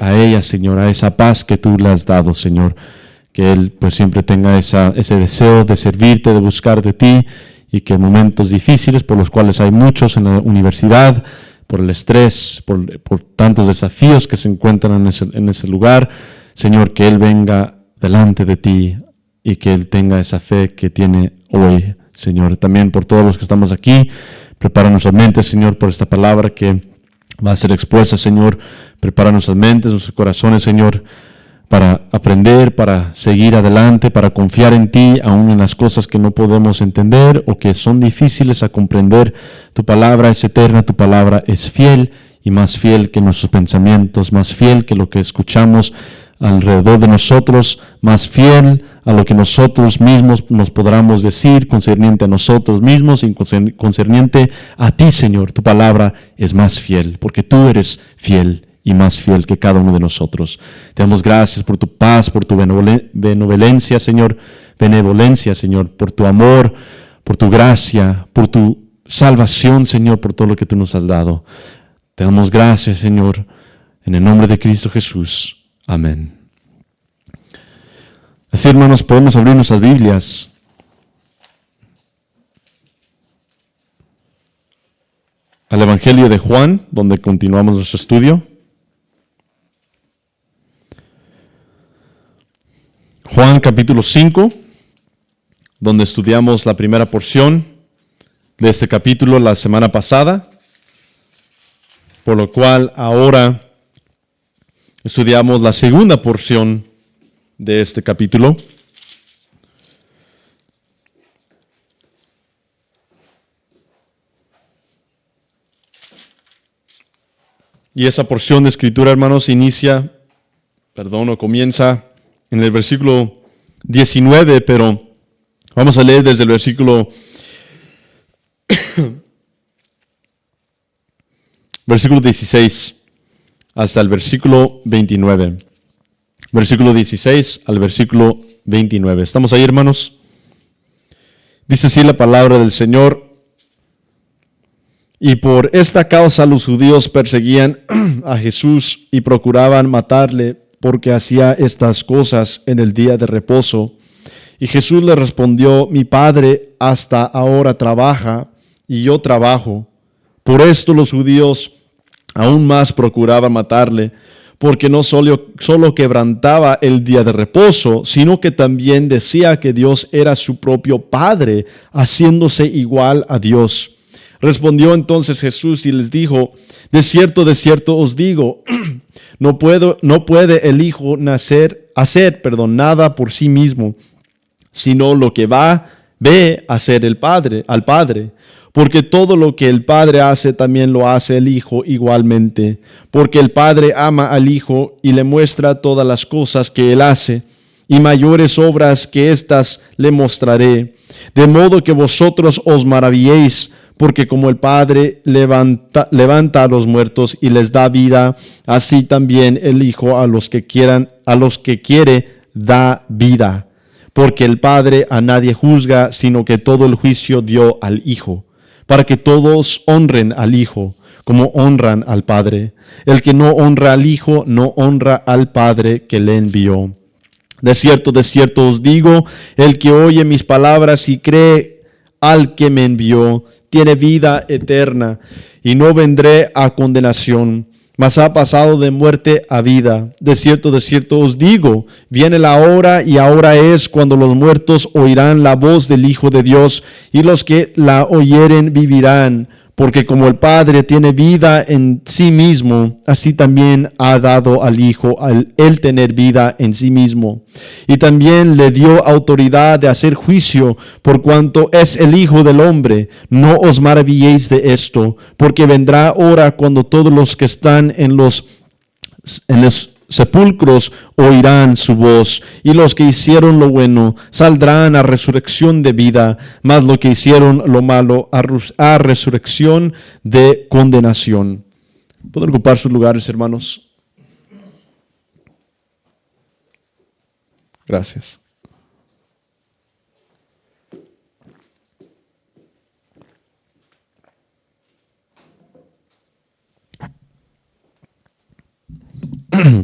a ella, Señor, a esa paz que tú le has dado, Señor. Que él pues siempre tenga ese deseo de servirte, de buscar de ti, y que en momentos difíciles, por los cuales hay muchos en la universidad, por el estrés, por tantos desafíos que se encuentran en ese lugar, Señor, que él venga delante de ti y que él tenga esa fe que tiene hoy, Señor. También por todos los que estamos aquí, prepara nuestras mentes, Señor, por esta palabra que va a ser expuesta, Señor. Prepara nuestras mentes, nuestros corazones, Señor, para aprender, para seguir adelante, para confiar en ti, aun en las cosas que no podemos entender o que son difíciles a comprender. Tu palabra es eterna, tu palabra es fiel y más fiel que nuestros pensamientos, más fiel que lo que escuchamos alrededor de nosotros, más fiel a lo que nosotros mismos nos podamos decir concerniente a nosotros mismos y concerniente a ti, Señor. Tu palabra es más fiel, porque tú eres fiel y más fiel que cada uno de nosotros. Te damos gracias por tu paz, por tu benevolencia, Señor, por tu amor, por tu gracia, por tu salvación, Señor, por todo lo que tú nos has dado. Te damos gracias, Señor, en el nombre de Cristo Jesús. Amén. Así, hermanos, podemos abrir nuestras Biblias al Evangelio de Juan, donde continuamos nuestro estudio. Juan capítulo 5, donde estudiamos la primera porción de este capítulo la semana pasada, por lo cual ahora estudiamos la segunda porción de este capítulo. Y esa porción de escritura, hermanos, comienza en el versículo 19, pero vamos a leer desde el versículo 16 hasta el versículo 29. Versículo 16 al versículo 29. ¿Estamos ahí, hermanos? Dice así la palabra del Señor. Y por esta causa los judíos perseguían a Jesús y procuraban matarle, porque hacía estas cosas en el día de reposo. Y Jesús le respondió: mi Padre hasta ahora trabaja, y yo trabajo. Por esto los judíos aún más procuraban matarle, porque no solo quebrantaba el día de reposo, sino que también decía que Dios era su propio Padre, haciéndose igual a Dios. Respondió entonces Jesús y les dijo: de cierto os digo, no puede el Hijo hacer nada por sí mismo, sino lo que ve hacer al Padre. Porque todo lo que el Padre hace, también lo hace el Hijo igualmente. Porque el Padre ama al Hijo y le muestra todas las cosas que Él hace, y mayores obras que éstas le mostraré. De modo que vosotros os maravilléis, porque como el Padre levanta a los muertos y les da vida, así también el Hijo a los que quiere da vida. Porque el Padre a nadie juzga, sino que todo el juicio dio al Hijo, para que todos honren al Hijo, como honran al Padre. El que no honra al Hijo, no honra al Padre que le envió. De cierto os digo, el que oye mis palabras y cree al que me envió, tiene vida eterna, y no vendré a condenación, mas ha pasado de muerte a vida. De cierto os digo, viene la hora, y ahora es, cuando los muertos oirán la voz del Hijo de Dios, y los que la oyeren vivirán. Porque como el Padre tiene vida en sí mismo, así también ha dado al Hijo el tener vida en sí mismo. Y también le dio autoridad de hacer juicio, por cuanto es el Hijo del Hombre. No os maravilléis de esto, porque vendrá hora cuando todos los que están en los sepulcros oirán su voz, y los que hicieron lo bueno saldrán a resurrección de vida, mas los que hicieron lo malo a resurrección de condenación. ¿Pueden ocupar sus lugares, hermanos? Gracias.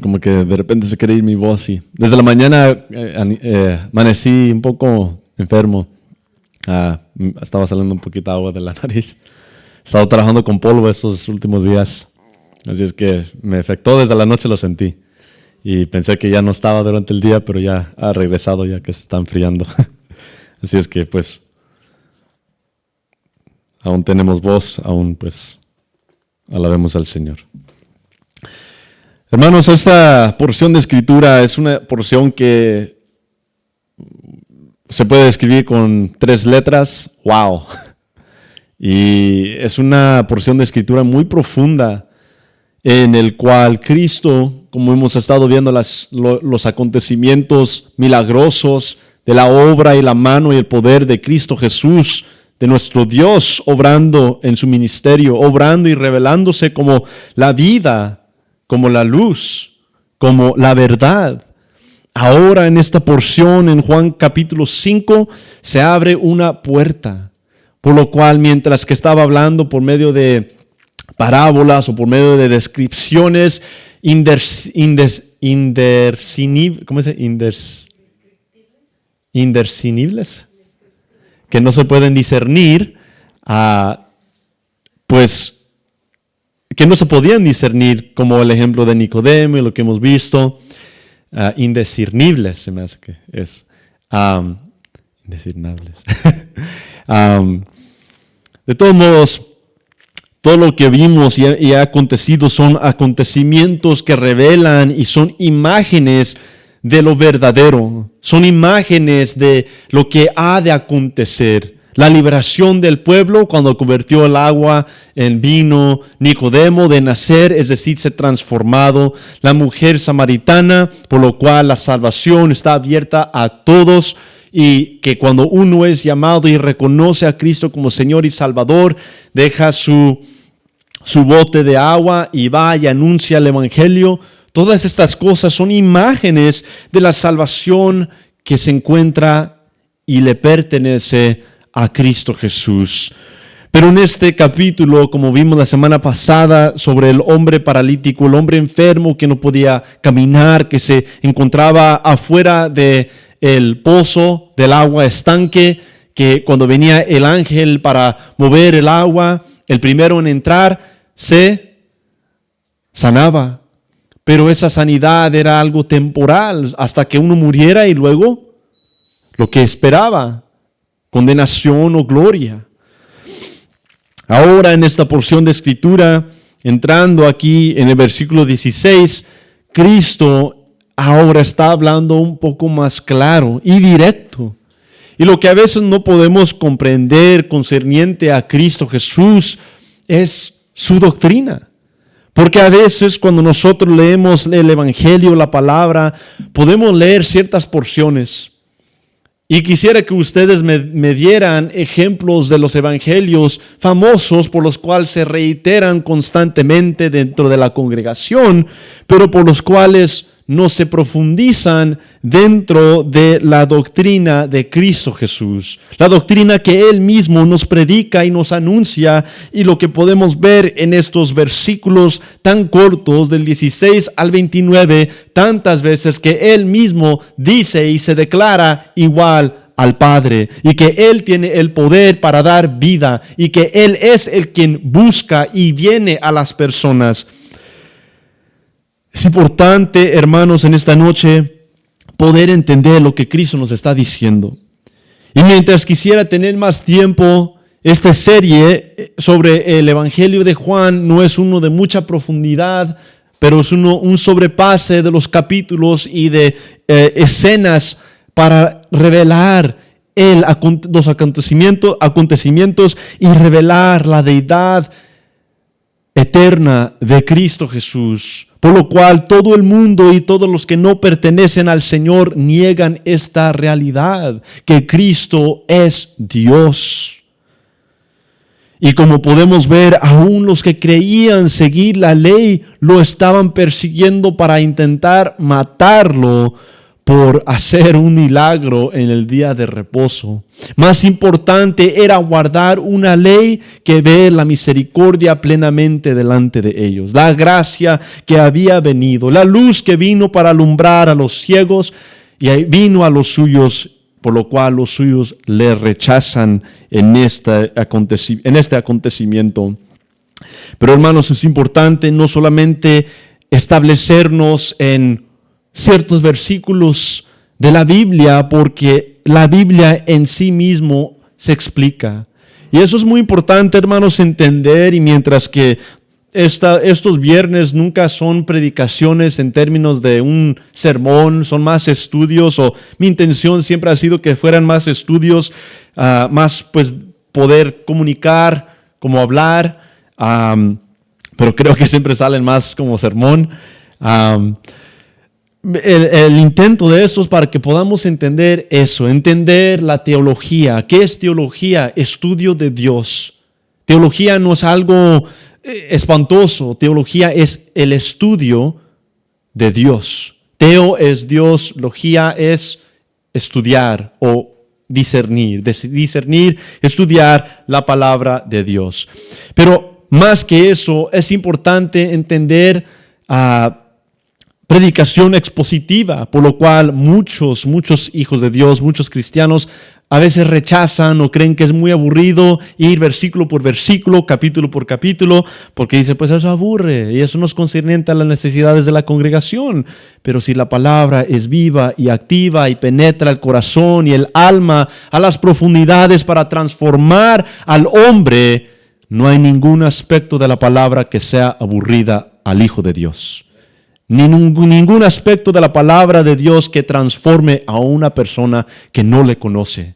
como que de repente se quiere ir mi voz y desde la mañana amanecí un poco enfermo. Estaba saliendo un poquito de agua de la nariz. He estado trabajando con polvo estos últimos días. Así es que me afectó, desde la noche lo sentí. Y pensé que ya no estaba durante el día, pero ya ha regresado ya que se está enfriando. Así es que pues aún tenemos voz, aún pues alabemos al Señor. Hermanos, esta porción de escritura es una porción que se puede escribir con 3 letras. ¡Wow! Y es una porción de escritura muy profunda en el cual Cristo, como hemos estado viendo los acontecimientos milagrosos de la obra y la mano y el poder de Cristo Jesús, de nuestro Dios, obrando en su ministerio, obrando y revelándose como la vida, como la luz, como la verdad. Ahora en esta porción, en Juan capítulo 5, se abre una puerta, por lo cual mientras que estaba hablando por medio de parábolas o por medio de descripciones indiscernibles, que no se pueden discernir, pues que no se podían discernir, como el ejemplo de Nicodemo y lo que hemos visto, indiscernibles, se me hace que es, indiscernibles. De todos modos, todo lo que vimos y ha acontecido son acontecimientos que revelan y son imágenes de lo verdadero, son imágenes de lo que ha de acontecer. La liberación del pueblo cuando convirtió el agua en vino, Nicodemo de nacer, es decir, ser transformado, la mujer samaritana, por lo cual la salvación está abierta a todos y que cuando uno es llamado y reconoce a Cristo como Señor y Salvador, deja su bote de agua y va y anuncia el Evangelio. Todas estas cosas son imágenes de la salvación que se encuentra y le pertenece a Cristo Jesús. Pero en este capítulo, como vimos la semana pasada, sobre el hombre paralítico, el hombre enfermo que no podía caminar, que se encontraba afuera del pozo, del agua estanque, que cuando venía el ángel para mover el agua, el primero en entrar, se sanaba. Pero esa sanidad era algo temporal, hasta que uno muriera y luego lo que esperaba, condenación o gloria. Ahora en esta porción de escritura, entrando aquí en el versículo 16, Cristo ahora está hablando un poco más claro y directo. Y lo que a veces no podemos comprender concerniente a Cristo Jesús es su doctrina. Porque a veces cuando nosotros leemos el Evangelio, la palabra, podemos leer ciertas porciones. Y quisiera que ustedes me dieran ejemplos de los evangelios famosos por los cuales se reiteran constantemente dentro de la congregación, pero por los cuales no se profundizan dentro de la doctrina de Cristo Jesús. La doctrina que Él mismo nos predica y nos anuncia, y lo que podemos ver en estos versículos tan cortos del 16 al 29, tantas veces que Él mismo dice y se declara igual al Padre, y que Él tiene el poder para dar vida, y que Él es el quien busca y viene a las personas. Es importante, hermanos, en esta noche poder entender lo que Cristo nos está diciendo. Y mientras quisiera tener más tiempo, esta serie sobre el Evangelio de Juan no es uno de mucha profundidad, pero es un sobrepase de los capítulos y de escenas para revelar los acontecimientos y revelar la deidad eterna de Cristo Jesús. Por lo cual todo el mundo y todos los que no pertenecen al Señor niegan esta realidad, que Cristo es Dios. Y como podemos ver, aún los que creían seguir la ley lo estaban persiguiendo para intentar matarlo, por hacer un milagro en el día de reposo. Más importante era guardar una ley que ver la misericordia plenamente delante de ellos. La gracia que había venido, la luz que vino para alumbrar a los ciegos y vino a los suyos, por lo cual los suyos le rechazan en este acontecimiento. Pero hermanos, es importante no solamente establecernos en ciertos versículos de la Biblia, porque la Biblia en sí mismo se explica. Y eso es muy importante, hermanos, entender. Y mientras que estos viernes nunca son predicaciones en términos de un sermón, son más estudios, o mi intención siempre ha sido que fueran más estudios, más pues poder comunicar, como hablar, pero creo que siempre salen más como sermón. El intento de esto es para que podamos entender eso, entender la teología. ¿Qué es teología? Estudio de Dios. Teología no es algo espantoso. Teología es el estudio de Dios. Teo es Dios, logía es estudiar o discernir. Discernir, estudiar la palabra de Dios. Pero más que eso, es importante entender predicación expositiva, por lo cual muchos hijos de Dios, muchos cristianos, a veces rechazan o creen que es muy aburrido ir versículo por versículo, capítulo por capítulo, porque dicen, pues eso aburre y eso no es concerniente a las necesidades de la congregación. Pero si la palabra es viva y activa y penetra el corazón y el alma a las profundidades para transformar al hombre, no hay ningún aspecto de la palabra que sea aburrida al Hijo de Dios. Ningún aspecto de la palabra de Dios que transforme a una persona que no le conoce.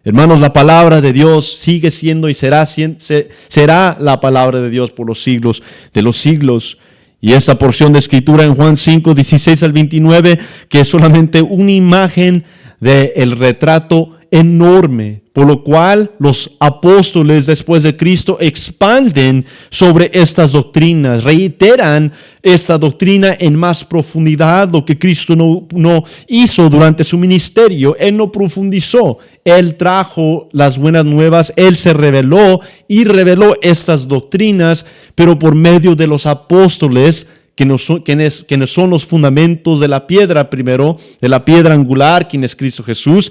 Hermanos, la palabra de Dios sigue siendo y será la palabra de Dios por los siglos de los siglos. Y esa porción de escritura en Juan 5, 16 al 29, que es solamente una imagen del retrato enorme, por lo cual los apóstoles después de Cristo expanden sobre estas doctrinas, reiteran esta doctrina en más profundidad, lo que Cristo no hizo durante su ministerio. Él no profundizó, Él trajo las buenas nuevas, Él se reveló y reveló estas doctrinas, pero por medio de los apóstoles, quienes son los fundamentos de la piedra primero, de la piedra angular, quien es Cristo Jesús.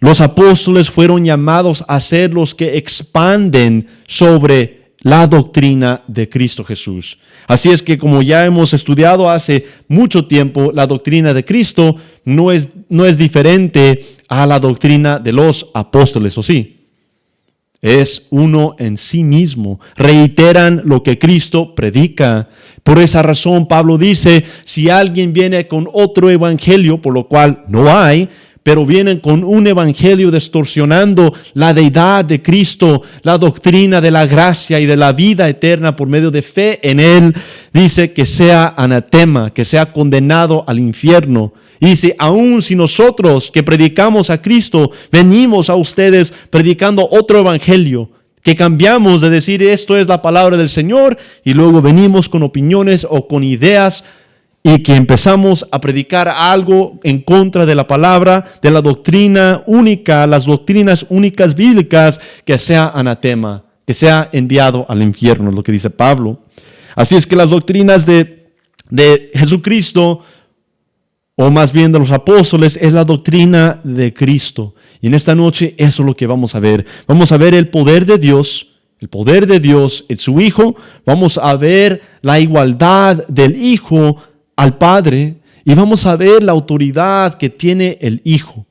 Los apóstoles fueron llamados a ser los que expanden sobre la doctrina de Cristo Jesús. Así es que, como ya hemos estudiado hace mucho tiempo, la doctrina de Cristo no es diferente a la doctrina de los apóstoles, ¿o sí? Es uno en sí mismo. Reiteran lo que Cristo predica. Por esa razón, Pablo dice, si alguien viene con otro evangelio, por lo cual no hay, pero vienen con un evangelio distorsionando la deidad de Cristo, la doctrina de la gracia y de la vida eterna por medio de fe en Él, dice que sea anatema, que sea condenado al infierno. Y dice, aun si nosotros que predicamos a Cristo, venimos a ustedes predicando otro evangelio, que cambiamos de decir esto es la palabra del Señor y luego venimos con opiniones o con ideas, y que empezamos a predicar algo en contra de la palabra, de la doctrina única, las doctrinas únicas bíblicas, que sea anatema, que sea enviado al infierno, es lo que dice Pablo. Así es que las doctrinas de Jesucristo, o más bien de los apóstoles, es la doctrina de Cristo. Y en esta noche eso es lo que vamos a ver. Vamos a ver el poder de Dios en su Hijo. Vamos a ver la igualdad del Hijo al Padre, y vamos a ver la autoridad que tiene el Hijo.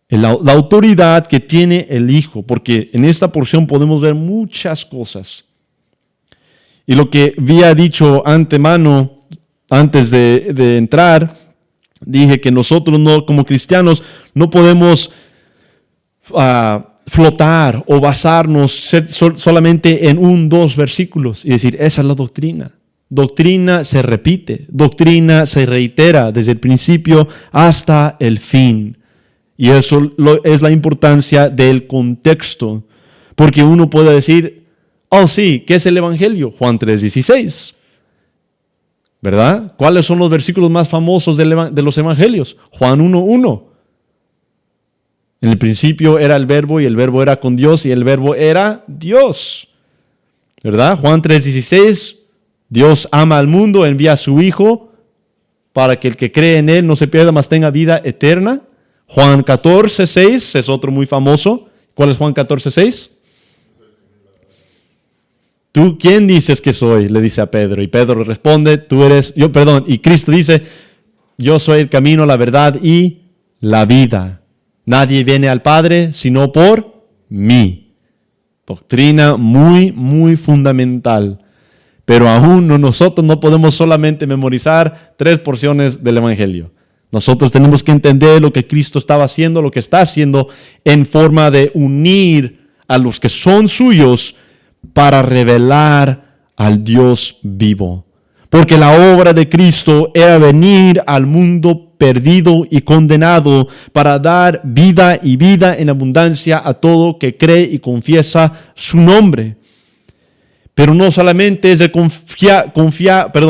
La autoridad que tiene el Hijo, porque en esta porción podemos ver muchas cosas. Y lo que había dicho antemano, antes de entrar, dije que nosotros como cristianos no podemos flotar o basarnos solamente en 2 versículos y decir, esa es la doctrina. Doctrina se repite, doctrina se reitera desde el principio hasta el fin. Y eso es la importancia del contexto. Porque uno puede decir, oh sí, ¿qué es el Evangelio? Juan 3:16. ¿verdad? ¿Cuáles son los versículos más famosos de los evangelios? Juan 1:1. En el principio era el verbo y el verbo era con Dios y el verbo era Dios, ¿verdad? Juan 3:16, Dios ama al mundo, envía a su Hijo para que el que cree en Él no se pierda, mas tenga vida eterna. Juan 14:6 es otro muy famoso. ¿Cuál es Juan 14:6? ¿Tú quién dices que soy? Le dice a Pedro. Y Pedro responde, y Cristo dice, yo soy el camino, la verdad y la vida. Nadie viene al Padre sino por mí. Doctrina muy, muy fundamental. Pero aún nosotros no podemos solamente memorizar 3 porciones del Evangelio. Nosotros tenemos que entender lo que Cristo estaba haciendo, lo que está haciendo en forma de unir a los que son suyos para revelar al Dios vivo. Porque la obra de Cristo era venir al mundo perdido y condenado para dar vida y vida en abundancia a todo que cree y confiesa su nombre. Pero no solamente es de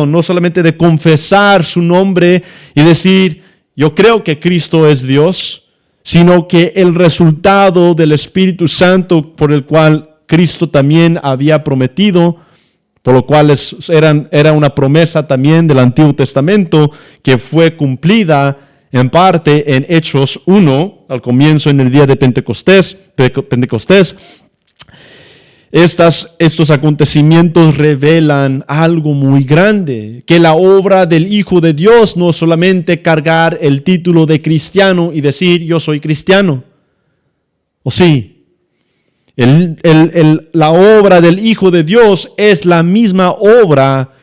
no solamente de confesar su nombre y decir, yo creo que Cristo es Dios, sino que el resultado del Espíritu Santo por el cual Cristo también había prometido, por lo cual era una promesa también del Antiguo Testamento que fue cumplida en parte en Hechos 1, al comienzo en el día de Pentecostés. Estos acontecimientos revelan algo muy grande, que la obra del Hijo de Dios no es solamente cargar el título de cristiano y decir yo soy cristiano, ¿o sí? La obra del Hijo de Dios es la misma obra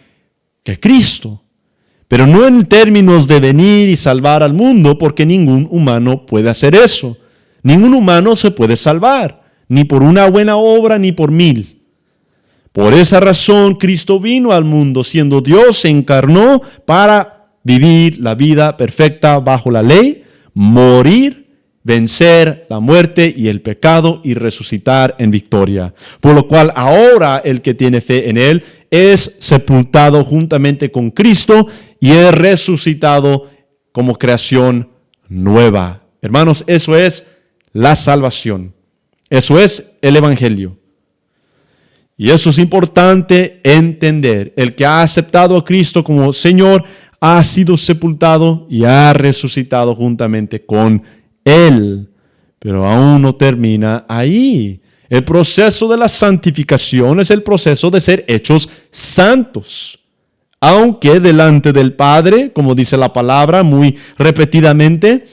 que Cristo, pero no en términos de venir y salvar al mundo, porque ningún humano puede hacer eso. Ningún humano se puede salvar, ni por una buena obra, ni por 1000. Por esa razón, Cristo vino al mundo, siendo Dios, se encarnó para vivir la vida perfecta bajo la ley, morir, vencer la muerte y el pecado y resucitar en victoria. Por lo cual ahora el que tiene fe en Él es sepultado juntamente con Cristo y es resucitado como creación nueva. Hermanos, eso es la salvación. Eso es el Evangelio. Y eso es importante entender. El que ha aceptado a Cristo como Señor ha sido sepultado y ha resucitado juntamente con Él. Pero aún no termina ahí. El proceso de la santificación es el proceso de ser hechos santos. Aunque delante del Padre, como dice la palabra muy repetidamente,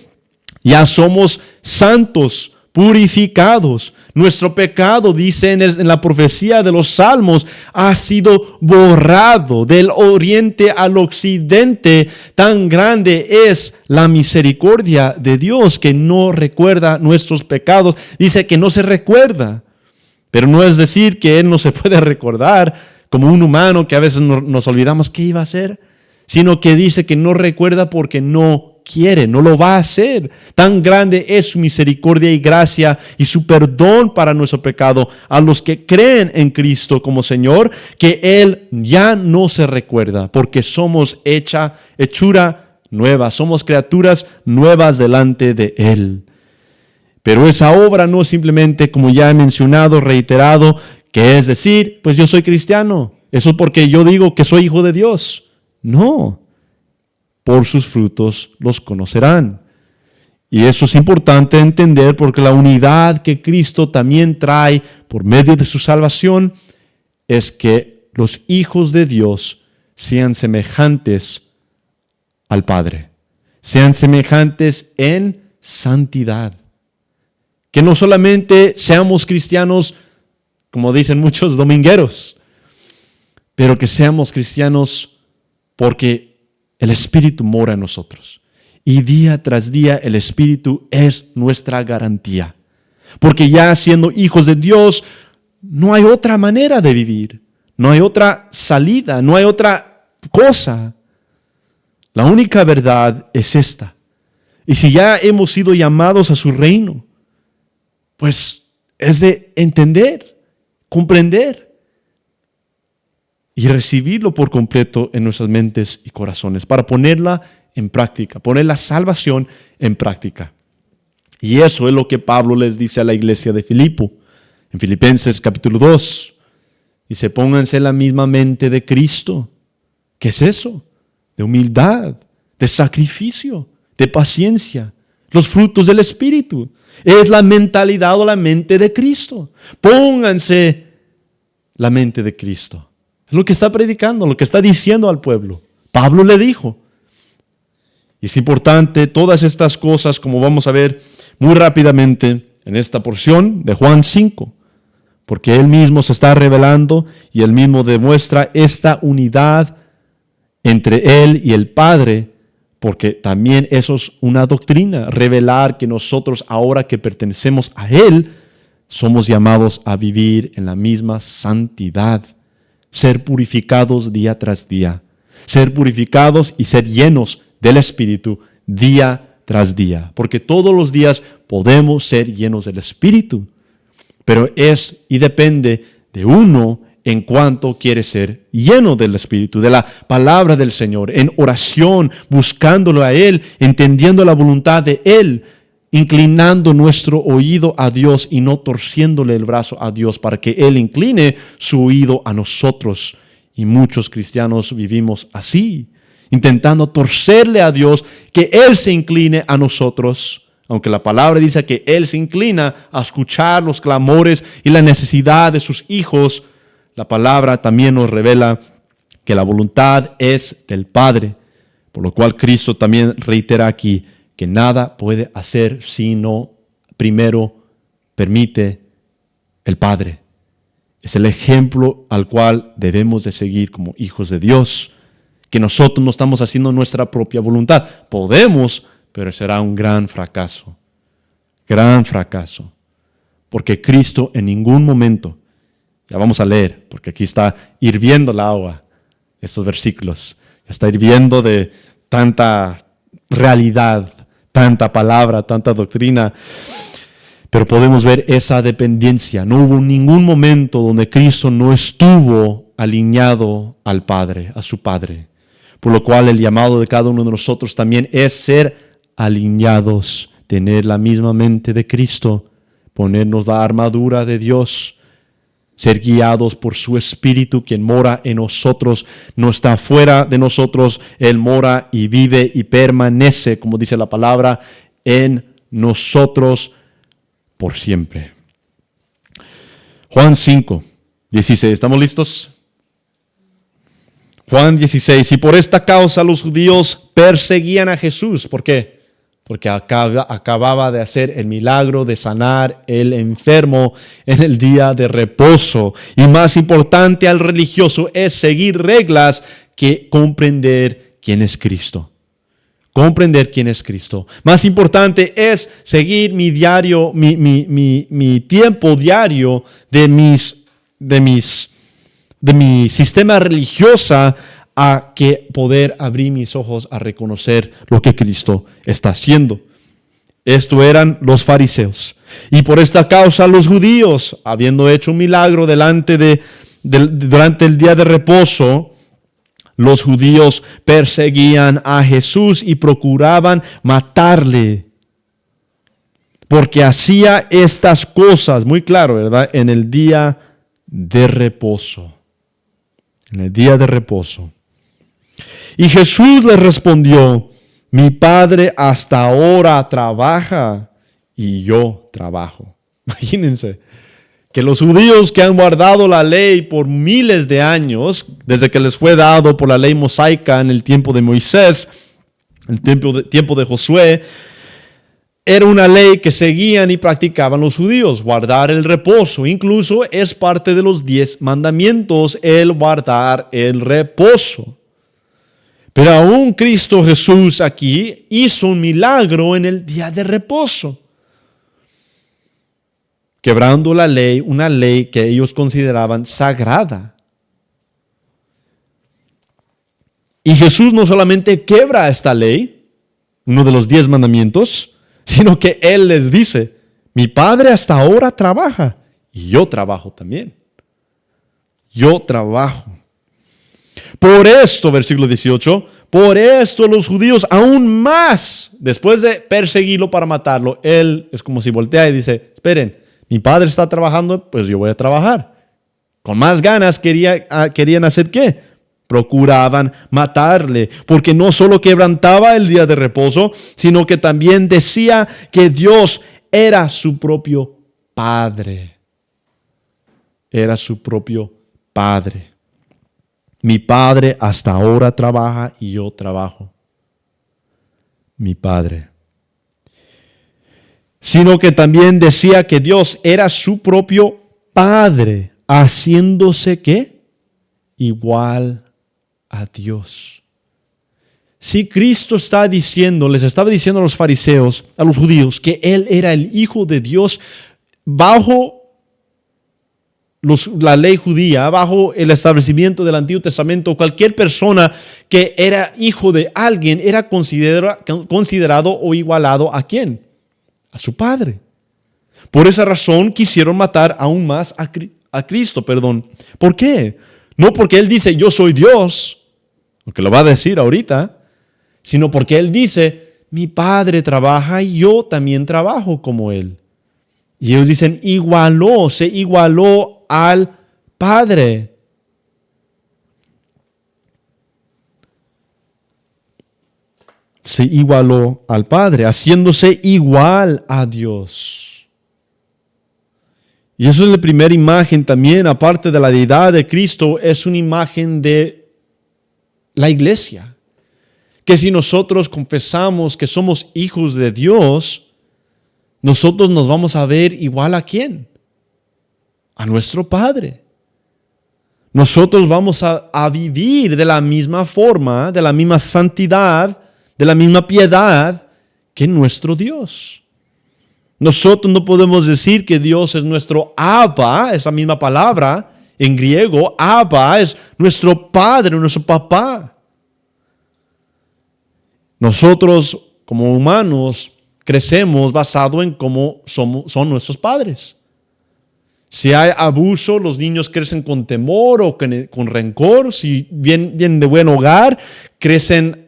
ya somos santos, purificados. Nuestro pecado, dice en la profecía de los Salmos, ha sido borrado del oriente al occidente. Tan grande es la misericordia de Dios que no recuerda nuestros pecados. Dice que no se recuerda. Pero no es decir que Él no se puede recordar como un humano que a veces nos olvidamos qué iba a hacer, sino que dice que no recuerda porque no quiere, no lo va a hacer. Tan grande es su misericordia y gracia y su perdón para nuestro pecado a los que creen en Cristo como Señor, que Él ya no se recuerda, porque somos hechura nueva, somos criaturas nuevas delante de Él. Pero esa obra no es simplemente, como ya he mencionado, reiterado, que es decir, pues yo soy cristiano, eso es porque yo digo que soy hijo de Dios. No. Por sus frutos los conocerán. Y eso es importante entender porque la unidad que Cristo también trae por medio de su salvación es que los hijos de Dios sean semejantes al Padre, sean semejantes en santidad. Que no solamente seamos cristianos, como dicen muchos domingueros, pero que seamos cristianos porque el Espíritu mora en nosotros. Y día tras día el Espíritu es nuestra garantía. Porque ya siendo hijos de Dios, no hay otra manera de vivir. No hay otra salida, no hay otra cosa. La única verdad es esta. Y si ya hemos sido llamados a su reino, pues es de entender, comprender y recibirlo por completo en nuestras mentes y corazones, para ponerla en práctica, poner la salvación en práctica. Y eso es lo que Pablo les dice a la iglesia de Filipo. En Filipenses capítulo 2, dice, pónganse la misma mente de Cristo. ¿Qué es eso? De humildad, de sacrificio, de paciencia, los frutos del Espíritu. Es la mentalidad o la mente de Cristo. Pónganse la mente de Cristo. Es lo que está predicando, lo que está diciendo al pueblo. Pablo le dijo. Y es importante todas estas cosas, como vamos a ver muy rápidamente en esta porción de Juan 5, porque Él mismo se está revelando y Él mismo demuestra esta unidad entre Él y el Padre, porque también eso es una doctrina, revelar que nosotros ahora que pertenecemos a Él, somos llamados a vivir en la misma santidad, ser purificados día tras día, ser purificados y ser llenos del Espíritu día tras día, porque todos los días podemos ser llenos del Espíritu, pero es y depende de uno en cuanto quiere ser lleno del Espíritu, de la palabra del Señor, en oración, buscándolo a Él, entendiendo la voluntad de Él, inclinando nuestro oído a Dios y no torciéndole el brazo a Dios para que Él incline su oído a nosotros. Y muchos cristianos vivimos así, intentando torcerle a Dios, que Él se incline a nosotros, aunque la palabra dice que Él se inclina a escuchar los clamores y la necesidad de sus hijos. La palabra también nos revela que la voluntad es del Padre, por lo cual Cristo también reitera aquí que nada puede hacer sino primero permite el Padre. Es el ejemplo al cual debemos de seguir como hijos de Dios, que nosotros no estamos haciendo nuestra propia voluntad. Podemos, pero será un gran fracaso, porque Cristo en ningún momento, ya vamos a leer, porque aquí está hirviendo el agua, estos versículos, está hirviendo de tanta realidad, tanta palabra, tanta doctrina, pero podemos ver esa dependencia. No hubo ningún momento donde Cristo no estuvo alineado al Padre, a su Padre, por lo cual el llamado de cada uno de nosotros también es ser alineados, tener la misma mente de Cristo, ponernos la armadura de Dios, ser guiados por su Espíritu, quien mora en nosotros, no está fuera de nosotros, Él mora y vive y permanece, como dice la palabra, en nosotros por siempre. Juan 5, 16, ¿estamos listos? Juan 16, y por esta causa los judíos perseguían a Jesús. ¿Por qué? Porque acababa de hacer el milagro de sanar el enfermo en el día de reposo. Y más importante al religioso es seguir reglas que comprender quién es Cristo. Comprender quién es Cristo. Más importante es seguir mi diario, mi tiempo diario de mi sistema religioso, a que poder abrir mis ojos a reconocer lo que Cristo está haciendo. Esto eran los fariseos. Y por esta causa los judíos, habiendo hecho un milagro durante el día de reposo, los judíos perseguían a Jesús y procuraban matarle, porque hacía estas cosas, muy claro, ¿verdad? En el día de reposo. En el día de reposo. Y Jesús le respondió: mi Padre hasta ahora trabaja y yo trabajo. Imagínense que los judíos que han guardado la ley por miles de años, desde que les fue dado por la ley mosaica en el tiempo de Moisés, el tiempo de Josué, era una ley que seguían y practicaban los judíos, guardar el reposo. Incluso es parte de los 10 mandamientos el guardar el reposo. Pero aún Cristo Jesús aquí hizo un milagro en el día de reposo, quebrando la ley, una ley que ellos consideraban sagrada. Y Jesús no solamente quebra esta ley, uno de los 10 mandamientos, sino que Él les dice: mi Padre hasta ahora trabaja y yo trabajo también. Yo trabajo. Por esto, versículo 18, por esto los judíos aún más, después de perseguirlo para matarlo, él es como si voltea y dice, esperen, mi padre está trabajando, pues yo voy a trabajar. Con más ganas querían hacer ¿qué? Procuraban matarle, porque no solo quebrantaba el día de reposo, sino que también decía que Dios era su propio Padre. Era su propio Padre. Mi Padre hasta ahora trabaja y yo trabajo. Mi Padre. Sino que también decía que Dios era su propio Padre, haciéndose ¿qué? Igual a Dios. Si Cristo les estaba diciendo a los fariseos, a los judíos, que Él era el Hijo de Dios bajo la ley judía, bajo el establecimiento del Antiguo Testamento, cualquier persona que era hijo de alguien era considerado o igualado ¿a quién? A su padre. Por esa razón quisieron matar aún más a Cristo. ¿Por qué? No porque Él dice yo soy Dios, aunque lo va a decir ahorita, sino porque Él dice mi Padre trabaja y yo también trabajo como Él. Y ellos dicen se igualó al Padre. Se igualó al Padre, haciéndose igual a Dios. Y eso es la primera imagen también, aparte de la deidad de Cristo, es una imagen de la iglesia. Que si nosotros confesamos que somos hijos de Dios, nosotros nos vamos a ver igual a ¿quién? A nuestro Padre. Nosotros vamos a vivir de la misma forma, de la misma santidad, de la misma piedad que nuestro Dios. Nosotros no podemos decir que Dios es nuestro Abba, esa misma palabra en griego, Abba es nuestro Padre, nuestro papá. Nosotros como humanos crecemos basado en cómo son nuestros padres. Si hay abuso, los niños crecen con temor o con rencor. Si vienen de buen hogar, crecen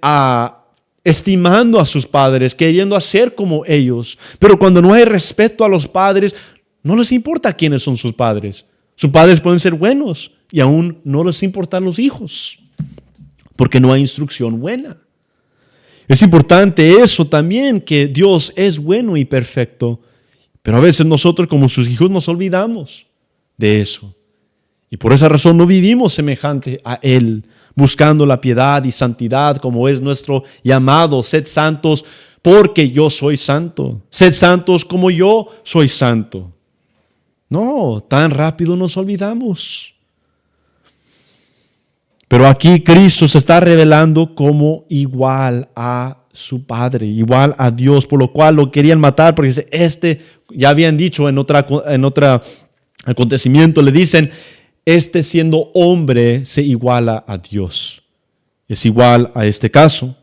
estimando a sus padres, queriendo hacer como ellos. Pero cuando no hay respeto a los padres, no les importa quiénes son sus padres. Sus padres pueden ser buenos y aún no les importan los hijos, porque no hay instrucción buena. Es importante eso también, que Dios es bueno y perfecto. Pero a veces nosotros como sus hijos nos olvidamos de eso. Y por esa razón no vivimos semejante a Él, buscando la piedad y santidad como es nuestro llamado. Sed santos porque yo soy santo. Sed santos como yo soy santo. No, tan rápido nos olvidamos. Pero aquí Cristo se está revelando como igual a su Padre, igual a Dios, por lo cual lo querían matar, porque ya habían dicho en otro acontecimiento, le dicen, siendo hombre se iguala a Dios. Es igual a este caso.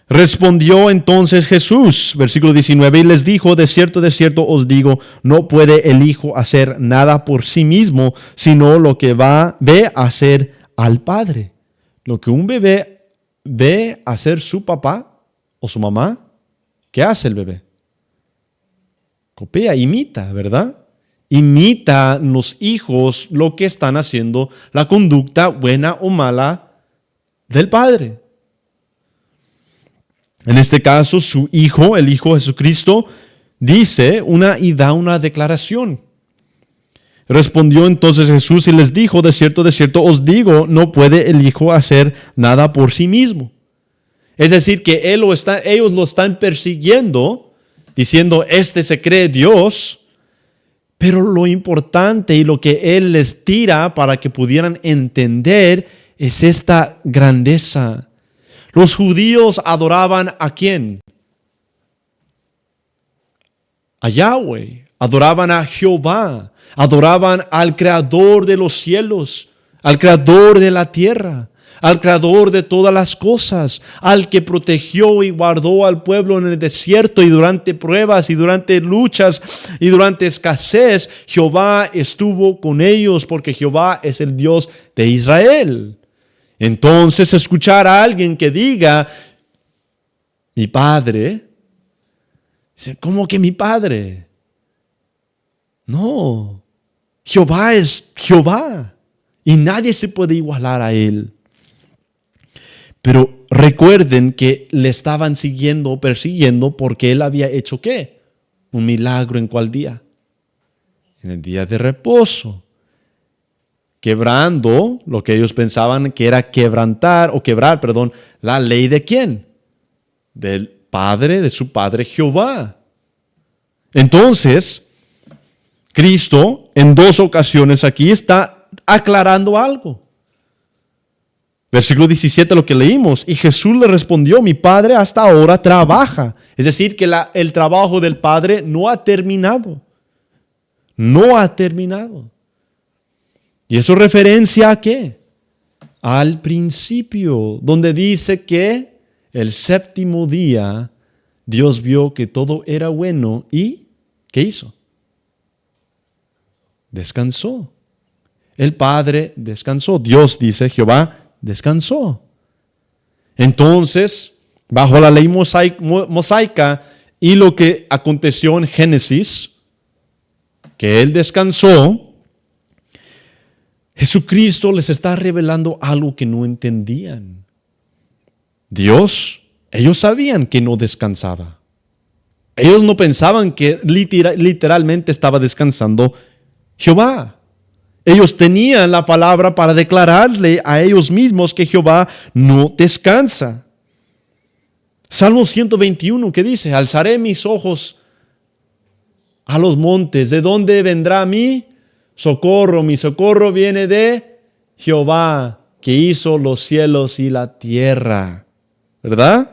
Respondió entonces Jesús, versículo 19, y les dijo, de cierto os digo, no puede el Hijo hacer nada por sí mismo, sino lo que ve hacer al Padre. Lo que un bebé ve hacer su papá o su mamá, ¿qué hace el bebé? Copia, imita, ¿verdad? Imita los hijos lo que están haciendo, la conducta buena o mala del Padre. En este caso, su Hijo, el Hijo Jesucristo, da una declaración. Respondió entonces Jesús y les dijo, de cierto os digo, no puede el Hijo hacer nada por sí mismo. Es decir, que ellos lo están persiguiendo, diciendo, se cree Dios, pero lo importante y lo que Él les tira para que pudieran entender es esta grandeza. Los judíos adoraban ¿a quién? A Yahweh, adoraban a Jehová. Adoraban al Creador de los cielos, al Creador de la tierra, al Creador de todas las cosas, al que protegió y guardó al pueblo en el desierto y durante pruebas y durante luchas y durante escasez. Jehová estuvo con ellos porque Jehová es el Dios de Israel. Entonces, escuchar a alguien que diga, mi padre, ¿cómo que mi padre? No, Jehová es Jehová y nadie se puede igualar a él. Pero recuerden que le estaban siguiendo, persiguiendo, porque él había hecho ¿qué? Un milagro. ¿En cuál día? En el día de reposo. Quebrando lo que ellos pensaban que era quebrar, la ley ¿de quién? Del padre, de su padre Jehová. Entonces, Cristo en 2 ocasiones aquí está aclarando algo. Versículo 17, lo que leímos. Y Jesús le respondió, mi Padre hasta ahora trabaja. Es decir, que el trabajo del Padre no ha terminado. No ha terminado. ¿Y eso referencia a qué? Al principio, donde dice que el séptimo día Dios vio que todo era bueno y ¿qué hizo? Descansó. El Padre descansó. Dios, dice Jehová, descansó. Entonces, bajo la ley mosaica y lo que aconteció en Génesis, que Él descansó, Jesucristo les está revelando algo que no entendían. Dios, ellos sabían que no descansaba. Ellos no pensaban que literalmente estaba descansando Jehová. Ellos tenían la palabra para declararle a ellos mismos que Jehová no descansa. Salmo 121, ¿qué dice? Alzaré mis ojos a los montes. ¿De dónde vendrá mi socorro? Mi socorro viene de Jehová, que hizo los cielos y la tierra. ¿Verdad?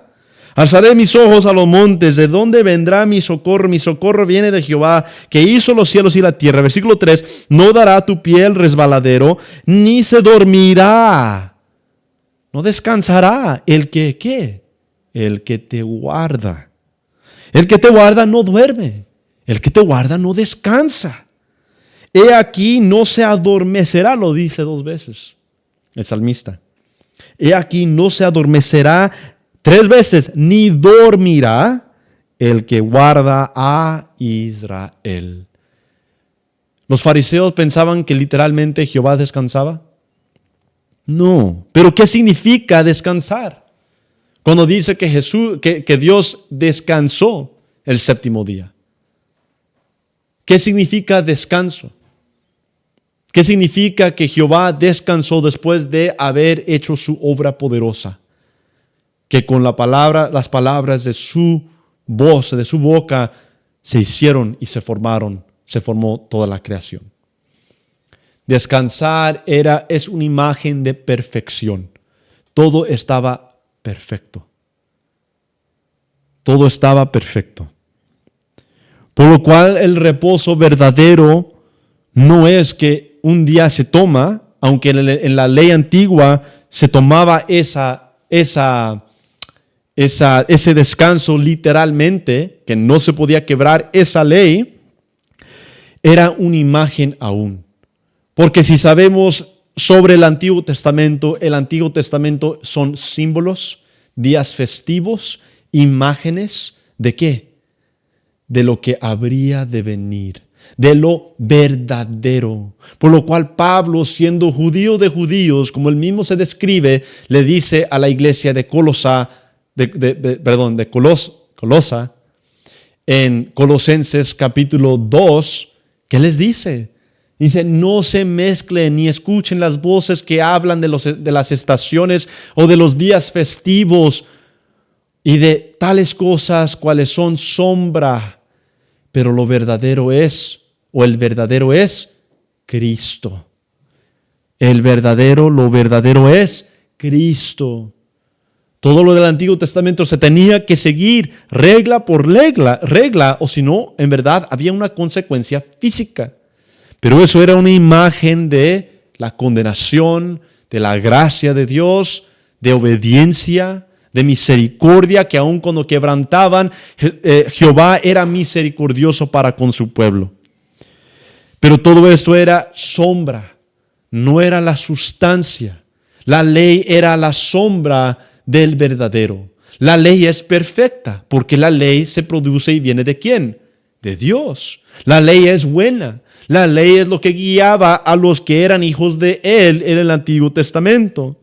Alzaré mis ojos a los montes. ¿De dónde vendrá mi socorro? Mi socorro viene de Jehová, que hizo los cielos y la tierra. Versículo 3. No dará tu pie el resbaladero, ni se dormirá. No descansará el que, ¿qué? El que te guarda. El que te guarda no duerme. El que te guarda no descansa. He aquí no se adormecerá, lo dice 2 veces el salmista. He aquí no se adormecerá 3 veces, ni dormirá el que guarda a Israel. ¿Los fariseos pensaban que literalmente Jehová descansaba? No. ¿Pero qué significa descansar? Cuando dice que Dios descansó el séptimo día. ¿Qué significa descanso? ¿Qué significa que Jehová descansó después de haber hecho su obra poderosa? Que con las palabras de su voz, de su boca, se hicieron y se formó toda la creación. Descansar es una imagen de perfección. Todo estaba perfecto. Todo estaba perfecto. Por lo cual el reposo verdadero no es que un día se toma, aunque en la ley antigua se tomaba ese descanso literalmente, que no se podía quebrar esa ley, era una imagen aún. Porque si sabemos sobre el Antiguo Testamento son símbolos, días festivos, imágenes, ¿de qué? De lo que habría de venir, de lo verdadero. Por lo cual Pablo, siendo judío de judíos, como él mismo se describe, le dice a la iglesia de Colosa, en Colosenses capítulo 2, ¿qué les dice? Dice, no se mezclen ni escuchen las voces que hablan de las estaciones o de los días festivos y de tales cosas cuales son sombra, pero lo verdadero es Cristo. Lo verdadero es Cristo. Todo lo del Antiguo Testamento se tenía que seguir regla por regla, o si no, en verdad había una consecuencia física. Pero eso era una imagen de la condenación, de la gracia de Dios, de obediencia, de misericordia, que aun cuando quebrantaban, Jehová era misericordioso para con su pueblo. Pero todo esto era sombra, no era la sustancia. La ley era la sombra del verdadero. La ley es perfecta porque la ley se produce y viene ¿de quién? De Dios. La ley es buena. La ley es lo que guiaba a los que eran hijos de Él en el Antiguo Testamento.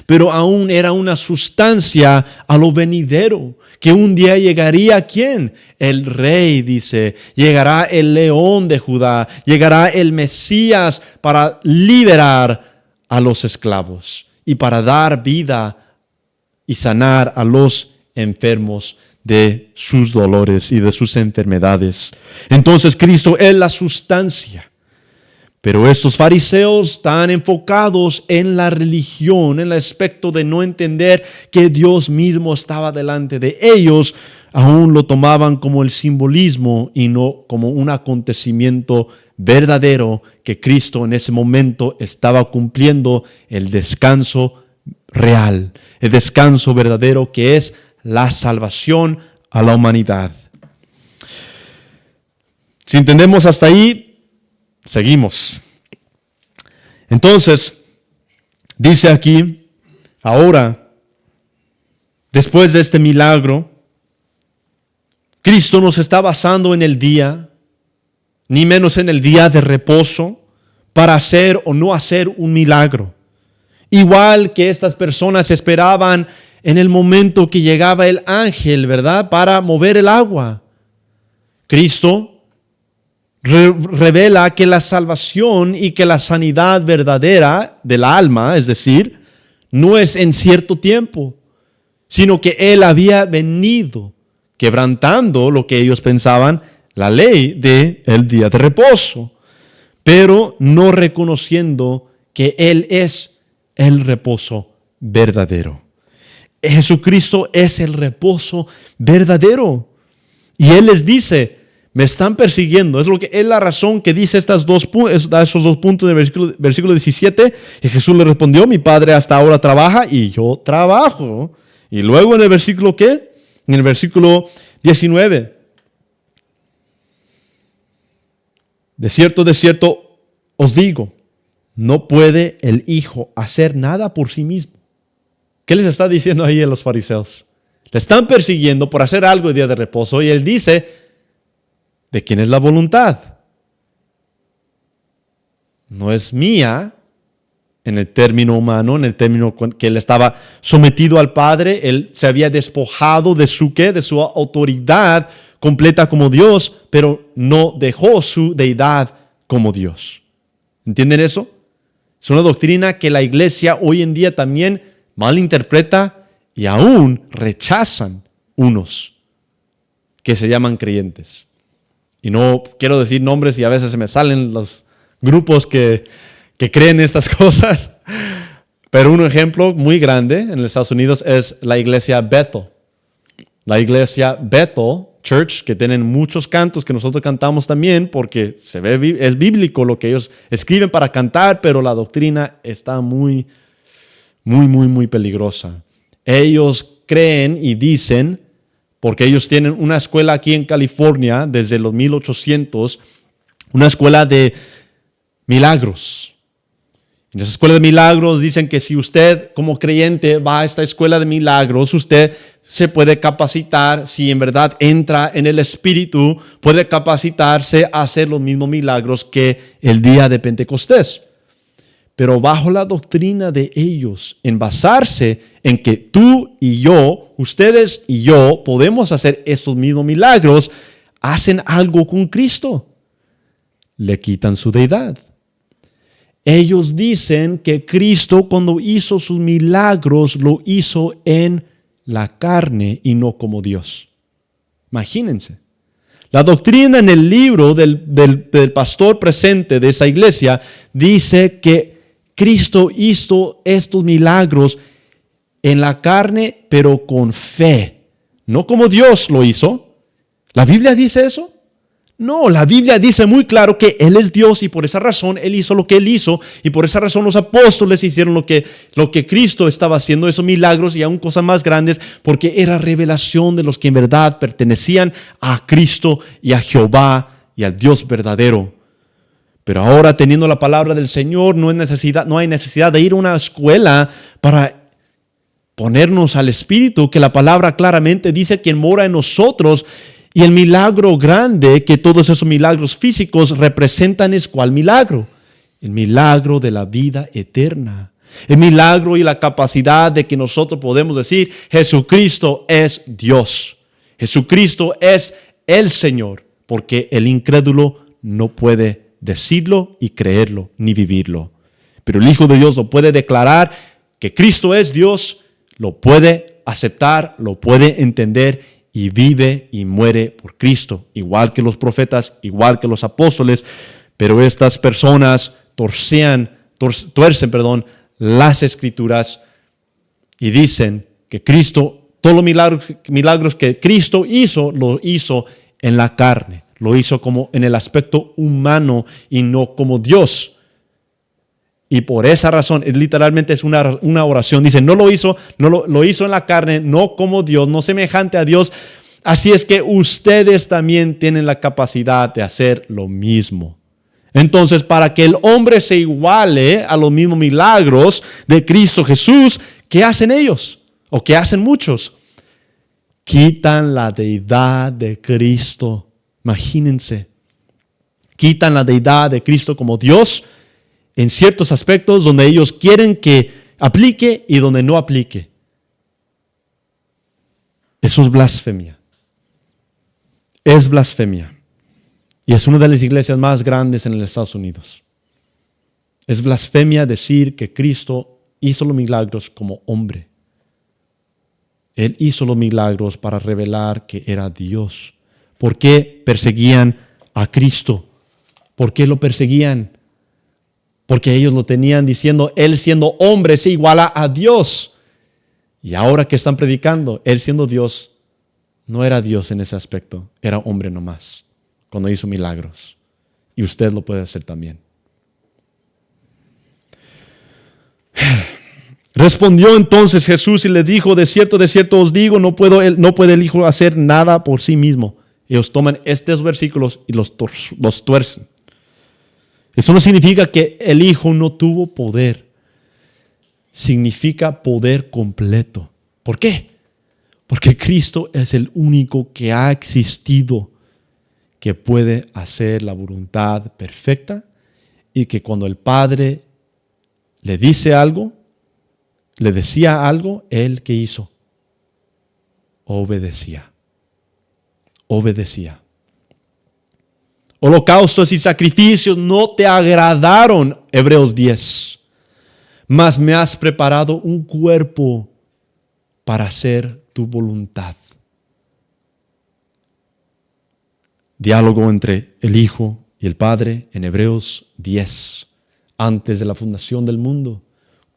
Pero aún era una sustancia a lo venidero, que un día llegaría ¿quién? El rey, dice, llegará el león de Judá, llegará el Mesías para liberar a los esclavos y para dar vida y sanar a los enfermos de sus dolores y de sus enfermedades. Entonces Cristo es la sustancia. Pero estos fariseos están enfocados en la religión, en el aspecto de no entender que Dios mismo estaba delante de ellos. Aún lo tomaban como el simbolismo y no como un acontecimiento verdadero que Cristo en ese momento estaba cumpliendo el descanso real, el descanso verdadero que es la salvación a la humanidad. Si entendemos hasta ahí, seguimos. Entonces, dice aquí, ahora, después de este milagro, Cristo no se está basando en el día, ni menos en el día de reposo, para hacer o no hacer un milagro. Igual que estas personas esperaban en el momento que llegaba el ángel, ¿verdad?, para mover el agua. Cristo revela que la salvación y que la sanidad verdadera del alma, es decir, no es en cierto tiempo, sino que Él había venido quebrantando lo que ellos pensaban, la ley del día de reposo, pero no reconociendo que Él es el reposo verdadero. Jesucristo es el reposo verdadero. Y Él les dice, me están persiguiendo. Es la razón que dice esos dos puntos del versículo 17. Y Jesús le respondió, mi Padre hasta ahora trabaja y yo trabajo. Y luego en el versículo ¿qué? En el versículo 19. De cierto os digo, no puede el Hijo hacer nada por sí mismo. ¿Qué les está diciendo ahí a los fariseos? Le están persiguiendo por hacer algo el día de reposo y Él dice, ¿de quién es la voluntad? No es mía, en el término humano, en el término que Él estaba sometido al Padre. Él se había despojado de su ¿qué? De su autoridad completa como Dios, pero no dejó su deidad como Dios. ¿Entienden eso? Es una doctrina que la iglesia hoy en día también malinterpreta y aún rechazan unos que se llaman creyentes. Y no quiero decir nombres y a veces se me salen los grupos que creen estas cosas. Pero un ejemplo muy grande en los Estados Unidos es la iglesia Bethel. La iglesia Bethel Church, que tienen muchos cantos que nosotros cantamos también, porque es bíblico lo que ellos escriben para cantar, pero la doctrina está muy peligrosa. Ellos creen y dicen, porque ellos tienen una escuela aquí en California desde los 1800, una escuela de milagros. En esa escuela de milagros dicen que si usted como creyente va a esta escuela de milagros, usted se puede capacitar, si en verdad entra en el Espíritu, puede capacitarse a hacer los mismos milagros que el día de Pentecostés. Pero bajo la doctrina de ellos, en basarse en que tú y yo, ustedes y yo, podemos hacer estos mismos milagros, hacen algo con Cristo. Le quitan su deidad. Ellos dicen que Cristo cuando hizo sus milagros lo hizo en la carne y no como Dios. Imagínense. La doctrina en el libro del pastor presente de esa iglesia dice que Cristo hizo estos milagros en la carne, pero con fe. No como Dios lo hizo. ¿La Biblia dice eso? No, la Biblia dice muy claro que Él es Dios y por esa razón Él hizo lo que Él hizo y por esa razón los apóstoles hicieron lo que Cristo estaba haciendo, esos milagros y aún cosas más grandes, porque era revelación de los que en verdad pertenecían a Cristo y a Jehová y al Dios verdadero. Pero ahora, teniendo la palabra del Señor, no hay necesidad de ir a una escuela para ponernos al Espíritu, que la palabra claramente dice que mora en nosotros. Y el milagro grande que todos esos milagros físicos representan es ¿cuál milagro? El milagro de la vida eterna. El milagro y la capacidad de que nosotros podemos decir, Jesucristo es Dios. Jesucristo es el Señor, porque el incrédulo no puede decirlo y creerlo, ni vivirlo. Pero el Hijo de Dios lo puede declarar que Cristo es Dios, lo puede aceptar, lo puede entender y vive y muere por Cristo, igual que los profetas, igual que los apóstoles. Pero estas personas tuercen las Escrituras y dicen que Cristo, todos los milagros que Cristo hizo, lo hizo en la carne, lo hizo como en el aspecto humano y no como Dios. Y por esa razón, literalmente es una oración. Dice, lo hizo en la carne, no como Dios, no semejante a Dios. Así es que ustedes también tienen la capacidad de hacer lo mismo. Entonces, para que el hombre se iguale a los mismos milagros de Cristo Jesús, ¿qué hacen ellos? ¿O qué hacen muchos? Quitan la deidad de Cristo. Imagínense. Quitan la deidad de Cristo como Dios en ciertos aspectos donde ellos quieren que aplique y donde no aplique. Eso es blasfemia. Es blasfemia. Y es una de las iglesias más grandes en los Estados Unidos. Es blasfemia decir que Cristo hizo los milagros como hombre. Él hizo los milagros para revelar que era Dios. ¿Por qué perseguían a Cristo? ¿Por qué lo perseguían? Porque ellos lo tenían diciendo, Él siendo hombre se iguala a Dios. Y ahora que están predicando, Él siendo Dios, no era Dios en ese aspecto, era hombre nomás, cuando hizo milagros. Y usted lo puede hacer también. Respondió entonces Jesús y le dijo, de cierto os digo, no puede el Hijo hacer nada por sí mismo. Ellos toman estos versículos y los tuercen. Eso no significa que el Hijo no tuvo poder. Significa poder completo. ¿Por qué? Porque Cristo es el único que ha existido que puede hacer la voluntad perfecta y que cuando el Padre le dice algo, le decía algo, Él ¿qué hizo? Obedecía. Holocaustos y sacrificios no te agradaron, Hebreos 10. Mas me has preparado un cuerpo para hacer tu voluntad. Diálogo entre el Hijo y el Padre en Hebreos 10. Antes de la fundación del mundo,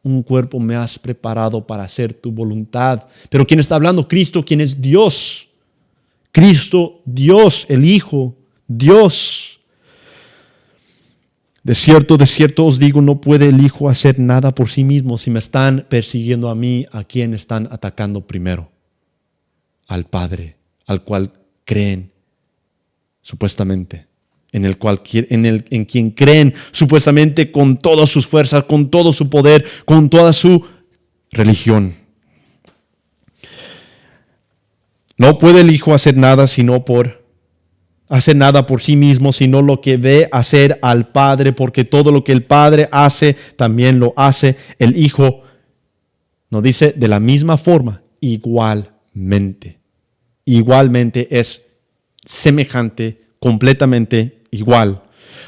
un cuerpo me has preparado para hacer tu voluntad. Pero ¿quién está hablando? Cristo, quien es Dios. Cristo, Dios, el Hijo, Dios. De cierto os digo, no puede el Hijo hacer nada por sí mismo. Si me están persiguiendo a mí, ¿a quién están atacando primero? Al Padre, al cual creen, supuestamente. En quien creen, supuestamente, con todas sus fuerzas, con todo su poder, con toda su religión. No puede el Hijo hacer nada por sí mismo, sino lo que ve hacer al Padre, porque todo lo que el Padre hace, también lo hace el Hijo. Nos dice de la misma forma, igualmente. Igualmente es semejante, completamente igual.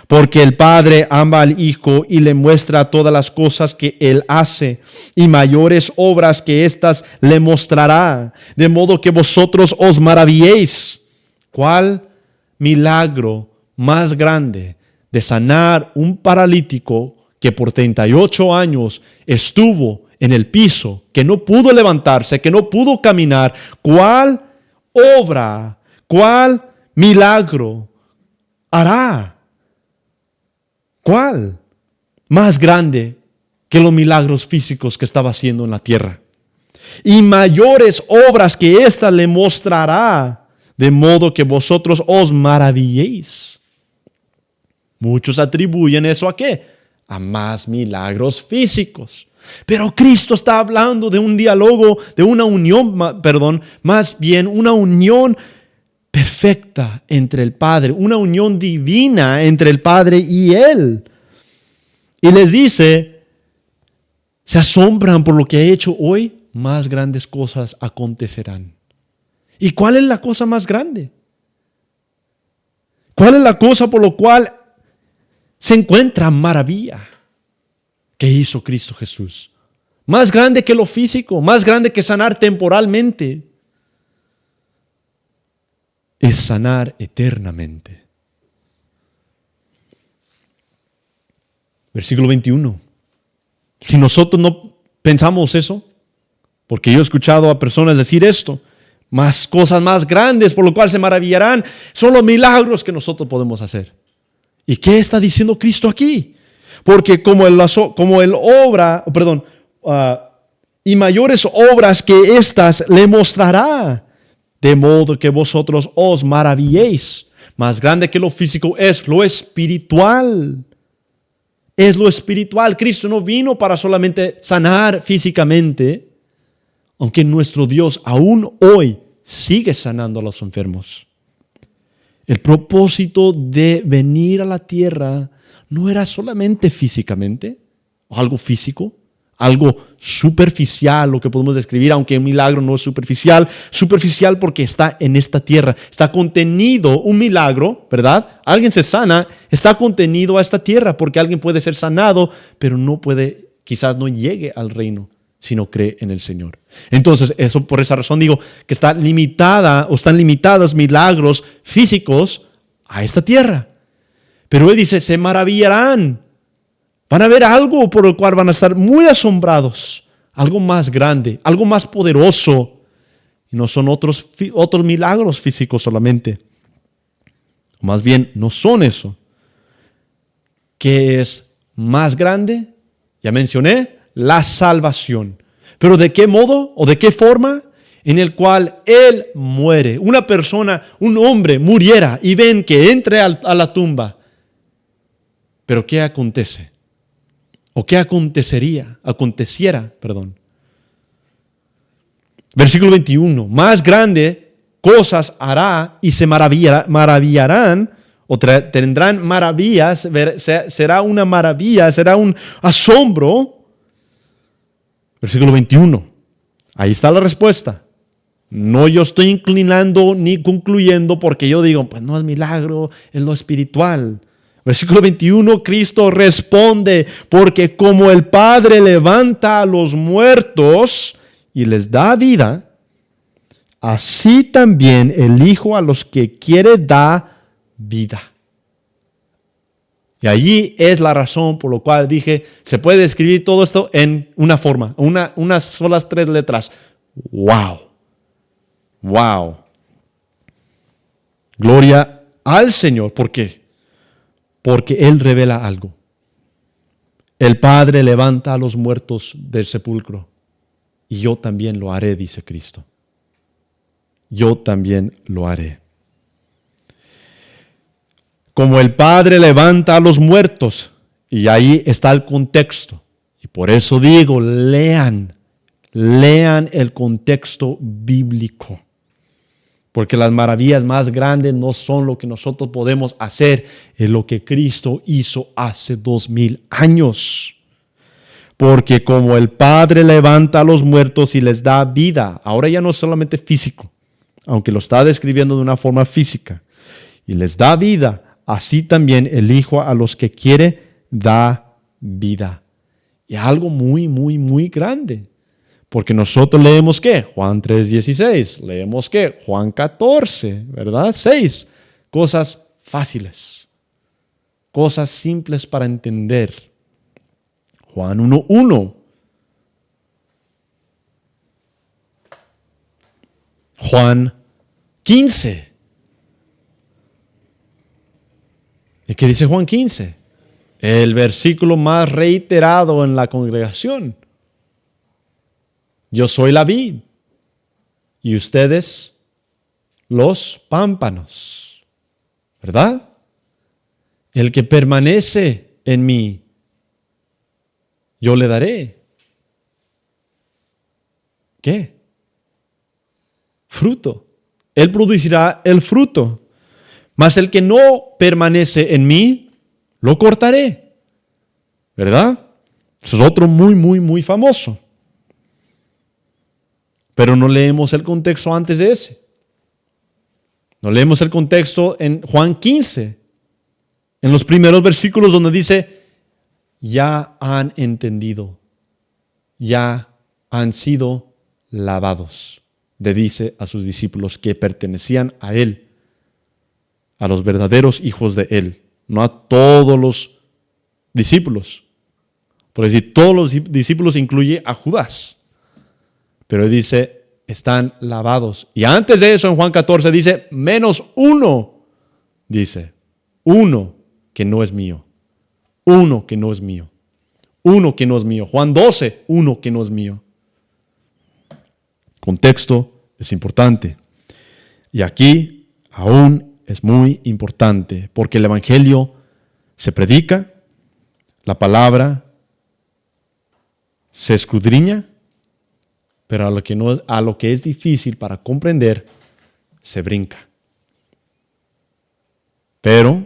Porque el Padre ama al Hijo y le muestra todas las cosas que Él hace, y mayores obras que éstas le mostrará, de modo que vosotros os maravilléis. ¿Cuál milagro más grande de sanar un paralítico que por 38 años estuvo en el piso, que no pudo levantarse, que no pudo caminar? ¿Cuál obra, cuál milagro hará? ¿Cuál? Más grande que los milagros físicos que estaba haciendo en la tierra. Y mayores obras que ésta le mostrará, de modo que vosotros os maravilléis. Muchos atribuyen eso ¿a qué? A más milagros físicos. Pero Cristo está hablando de un diálogo, de una unión, más bien una unión perfecta entre el Padre, una unión divina entre el Padre y Él. Y les dice, se asombran por lo que he hecho hoy, más grandes cosas acontecerán. ¿Y cuál es la cosa más grande? ¿Cuál es la cosa por lo cual se encuentra maravilla que hizo Cristo Jesús? Más grande que lo físico, más grande que sanar temporalmente, es sanar eternamente. Versículo 21. Si nosotros no pensamos eso, porque yo he escuchado a personas decir esto, más cosas más grandes por lo cual se maravillarán, son los milagros que nosotros podemos hacer. ¿Y qué está diciendo Cristo aquí? Porque y mayores obras que estas le mostrará, de modo que vosotros os maravilléis. Más grande que lo físico es lo espiritual. Es lo espiritual. Cristo no vino para solamente sanar físicamente, aunque nuestro Dios aún hoy sigue sanando a los enfermos. El propósito de venir a la tierra no era solamente físicamente, algo físico, algo superficial, lo que podemos describir, aunque un milagro no es superficial porque está en esta tierra, está contenido un milagro, ¿verdad? Alguien se sana, está contenido a esta tierra porque alguien puede ser sanado, pero no puede, quizás no llegue al reino si no cree en el Señor. Entonces, eso por esa razón digo que están limitados milagros físicos a esta tierra. Pero Él dice, se maravillarán. Van a ver algo por el cual van a estar muy asombrados. Algo más grande, algo más poderoso. Y no son otros milagros físicos solamente. Más bien, no son eso. ¿Qué es más grande? Ya mencioné, la salvación. ¿Pero de qué modo o de qué forma? En el cual Él muere. Una persona, un hombre muriera y ven que entre a la tumba. ¿Pero qué acontece? ¿O qué aconteciera? Versículo 21. Más grande cosas hará y se maravillarán o tendrán maravillas. Será una maravilla, será un asombro. Versículo 21. Ahí está la respuesta. No yo estoy inclinando ni concluyendo porque yo digo, pues no es milagro, es lo espiritual. Versículo 21, Cristo responde, porque como el Padre levanta a los muertos y les da vida, así también el Hijo a los que quiere da vida. Y allí es la razón por la cual dije, se puede escribir todo esto en una forma, unas solas 3 letras. ¡Wow! ¡Wow! Gloria al Señor. ¿Por qué? Porque Él revela algo. El Padre levanta a los muertos del sepulcro. Y yo también lo haré, dice Cristo. Yo también lo haré. Como el Padre levanta a los muertos. Y ahí está el contexto. Y por eso digo, lean el contexto bíblico. Porque las maravillas más grandes no son lo que nosotros podemos hacer, es lo que Cristo hizo hace 2000 años. Porque como el Padre levanta a los muertos y les da vida, ahora ya no es solamente físico, aunque lo está describiendo de una forma física, y les da vida, así también el Hijo a los que quiere da vida. Y algo muy, muy, muy grande. Porque nosotros leemos ¿qué? Juan 3:16, leemos ¿qué? Juan 14, ¿verdad? 6. Cosas fáciles, cosas simples para entender. Juan 1:1. Juan 15. ¿Y qué dice Juan 15? El versículo más reiterado en la congregación. Yo soy la vid y ustedes los pámpanos, ¿verdad? El que permanece en mí, yo le daré. ¿Qué? Fruto. Él producirá el fruto. Mas el que no permanece en mí, lo cortaré. ¿Verdad? Eso es otro muy famoso. Pero no leemos el contexto antes de ese. No leemos el contexto en Juan 15, en los primeros versículos donde dice, ya han entendido, ya han sido lavados. Le dice a sus discípulos que pertenecían a Él, a los verdaderos hijos de Él, no a todos los discípulos. Por decir, todos los discípulos incluye a Judas. Pero Él dice, están lavados. Y antes de eso, en Juan 14 dice, menos uno. Dice, uno que no es mío. Uno que no es mío. Uno que no es mío. Juan 12, uno que no es mío. Contexto es importante. Y aquí aún es muy importante, porque el Evangelio se predica, la palabra se escudriña, pero a lo que es difícil para comprender, se brinca. Pero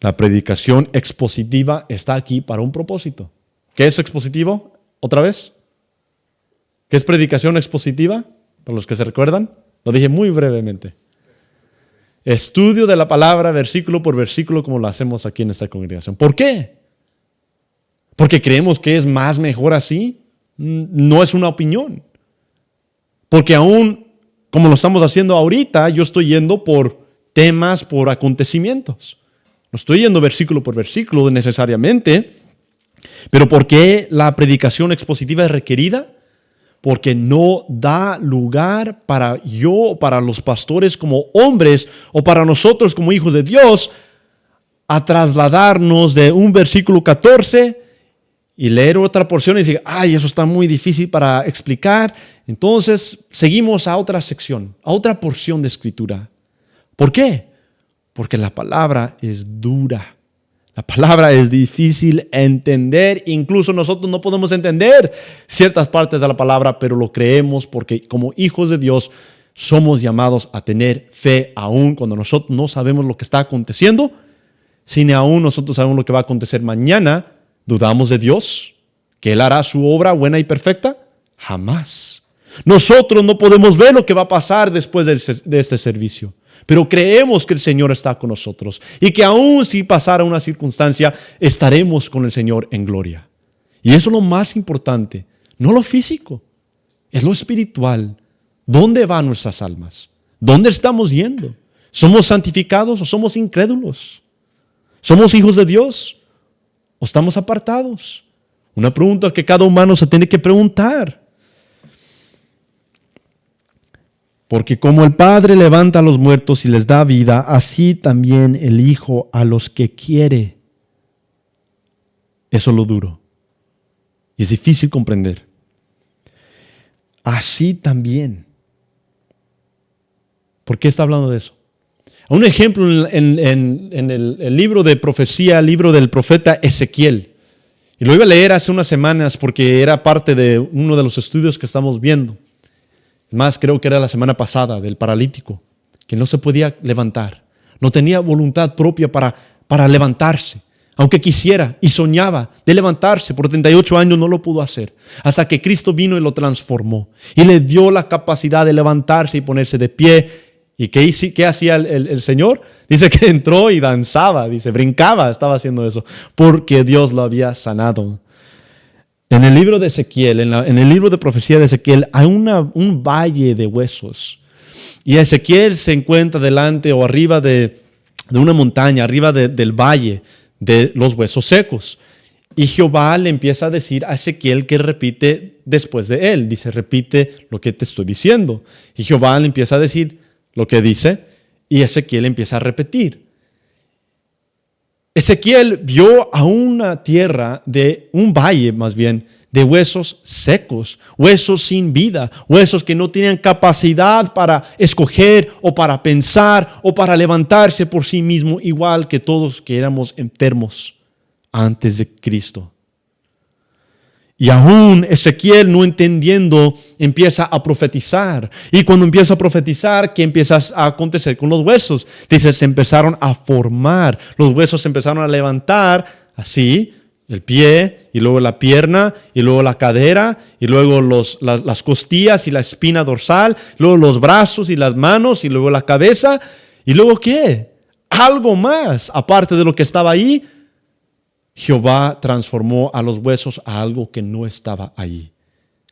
la predicación expositiva está aquí para un propósito. ¿Qué es expositivo? ¿Otra vez? ¿Qué es predicación expositiva? Para los que se recuerdan, lo dije muy brevemente. Estudio de la palabra versículo por versículo como lo hacemos aquí en esta congregación. ¿Por qué? ¿Porque creemos que es más mejor así? No es una opinión. Porque aún, como lo estamos haciendo ahorita, yo estoy yendo por temas, por acontecimientos. No estoy yendo versículo por versículo necesariamente. Pero ¿por qué la predicación expositiva es requerida? Porque no da lugar para los pastores como hombres, o para nosotros como hijos de Dios, a trasladarnos de un versículo 14 y leer otra porción y decir, ay, eso está muy difícil para explicar. Entonces seguimos a otra sección, a otra porción de escritura. ¿Por qué? Porque la palabra es dura. La palabra es difícil entender. Incluso nosotros no podemos entender ciertas partes de la palabra, pero lo creemos porque como hijos de Dios somos llamados a tener fe aún cuando nosotros no sabemos lo que está aconteciendo. Si ni aún nosotros sabemos lo que va a acontecer mañana, ¿dudamos de Dios? ¿Que Él hará su obra buena y perfecta? Jamás. Nosotros no podemos ver lo que va a pasar después de este servicio, pero creemos que el Señor está con nosotros y que aún si pasara una circunstancia, estaremos con el Señor en gloria. Y eso es lo más importante, no lo físico, es lo espiritual. ¿Dónde van nuestras almas? ¿Dónde estamos yendo? ¿Somos santificados o somos incrédulos? ¿Somos hijos de Dios o estamos apartados? Una pregunta que cada humano se tiene que preguntar. Porque como el Padre levanta a los muertos y les da vida, así también el Hijo a los que quiere. Eso es lo duro. Y es difícil comprender. Así también. ¿Por qué está hablando de eso? Un ejemplo en el libro de profecía, el libro del profeta Ezequiel. Y lo iba a leer hace unas semanas porque era parte de uno de los estudios que estamos viendo. Es más, creo que era la semana pasada, del paralítico, que no se podía levantar. No tenía voluntad propia para levantarse, aunque quisiera y soñaba de levantarse. Por 38 años no lo pudo hacer, hasta que Cristo vino y lo transformó. Y le dio la capacidad de levantarse y ponerse de pie. ¿Y qué hacía el Señor? Dice que entró y danzaba, dice, brincaba, estaba haciendo eso, porque Dios lo había sanado. En el libro de Ezequiel, en el libro de profecía de Ezequiel, hay un valle de huesos. Y Ezequiel se encuentra delante o arriba de una montaña, arriba del valle de los huesos secos. Y Jehová le empieza a decir a Ezequiel que repite después de él. Dice, repite lo que te estoy diciendo. Y Jehová le empieza a decir lo que dice y Ezequiel empieza a repetir. Ezequiel vio a una tierra un valle más bien, de huesos secos, huesos sin vida, huesos que no tenían capacidad para escoger o para pensar o para levantarse por sí mismo, igual que todos que éramos enfermos antes de Cristo. Y aún Ezequiel, no entendiendo, empieza a profetizar. Y cuando empieza a profetizar, ¿qué empieza a acontecer con los huesos? Dice, se empezaron a formar. Los huesos se empezaron a levantar, así, el pie, y luego la pierna, y luego la cadera, y luego las costillas y la espina dorsal, luego los brazos y las manos, y luego la cabeza. ¿Y luego qué? Algo más, aparte de lo que estaba ahí. Jehová transformó a los huesos a algo que no estaba ahí.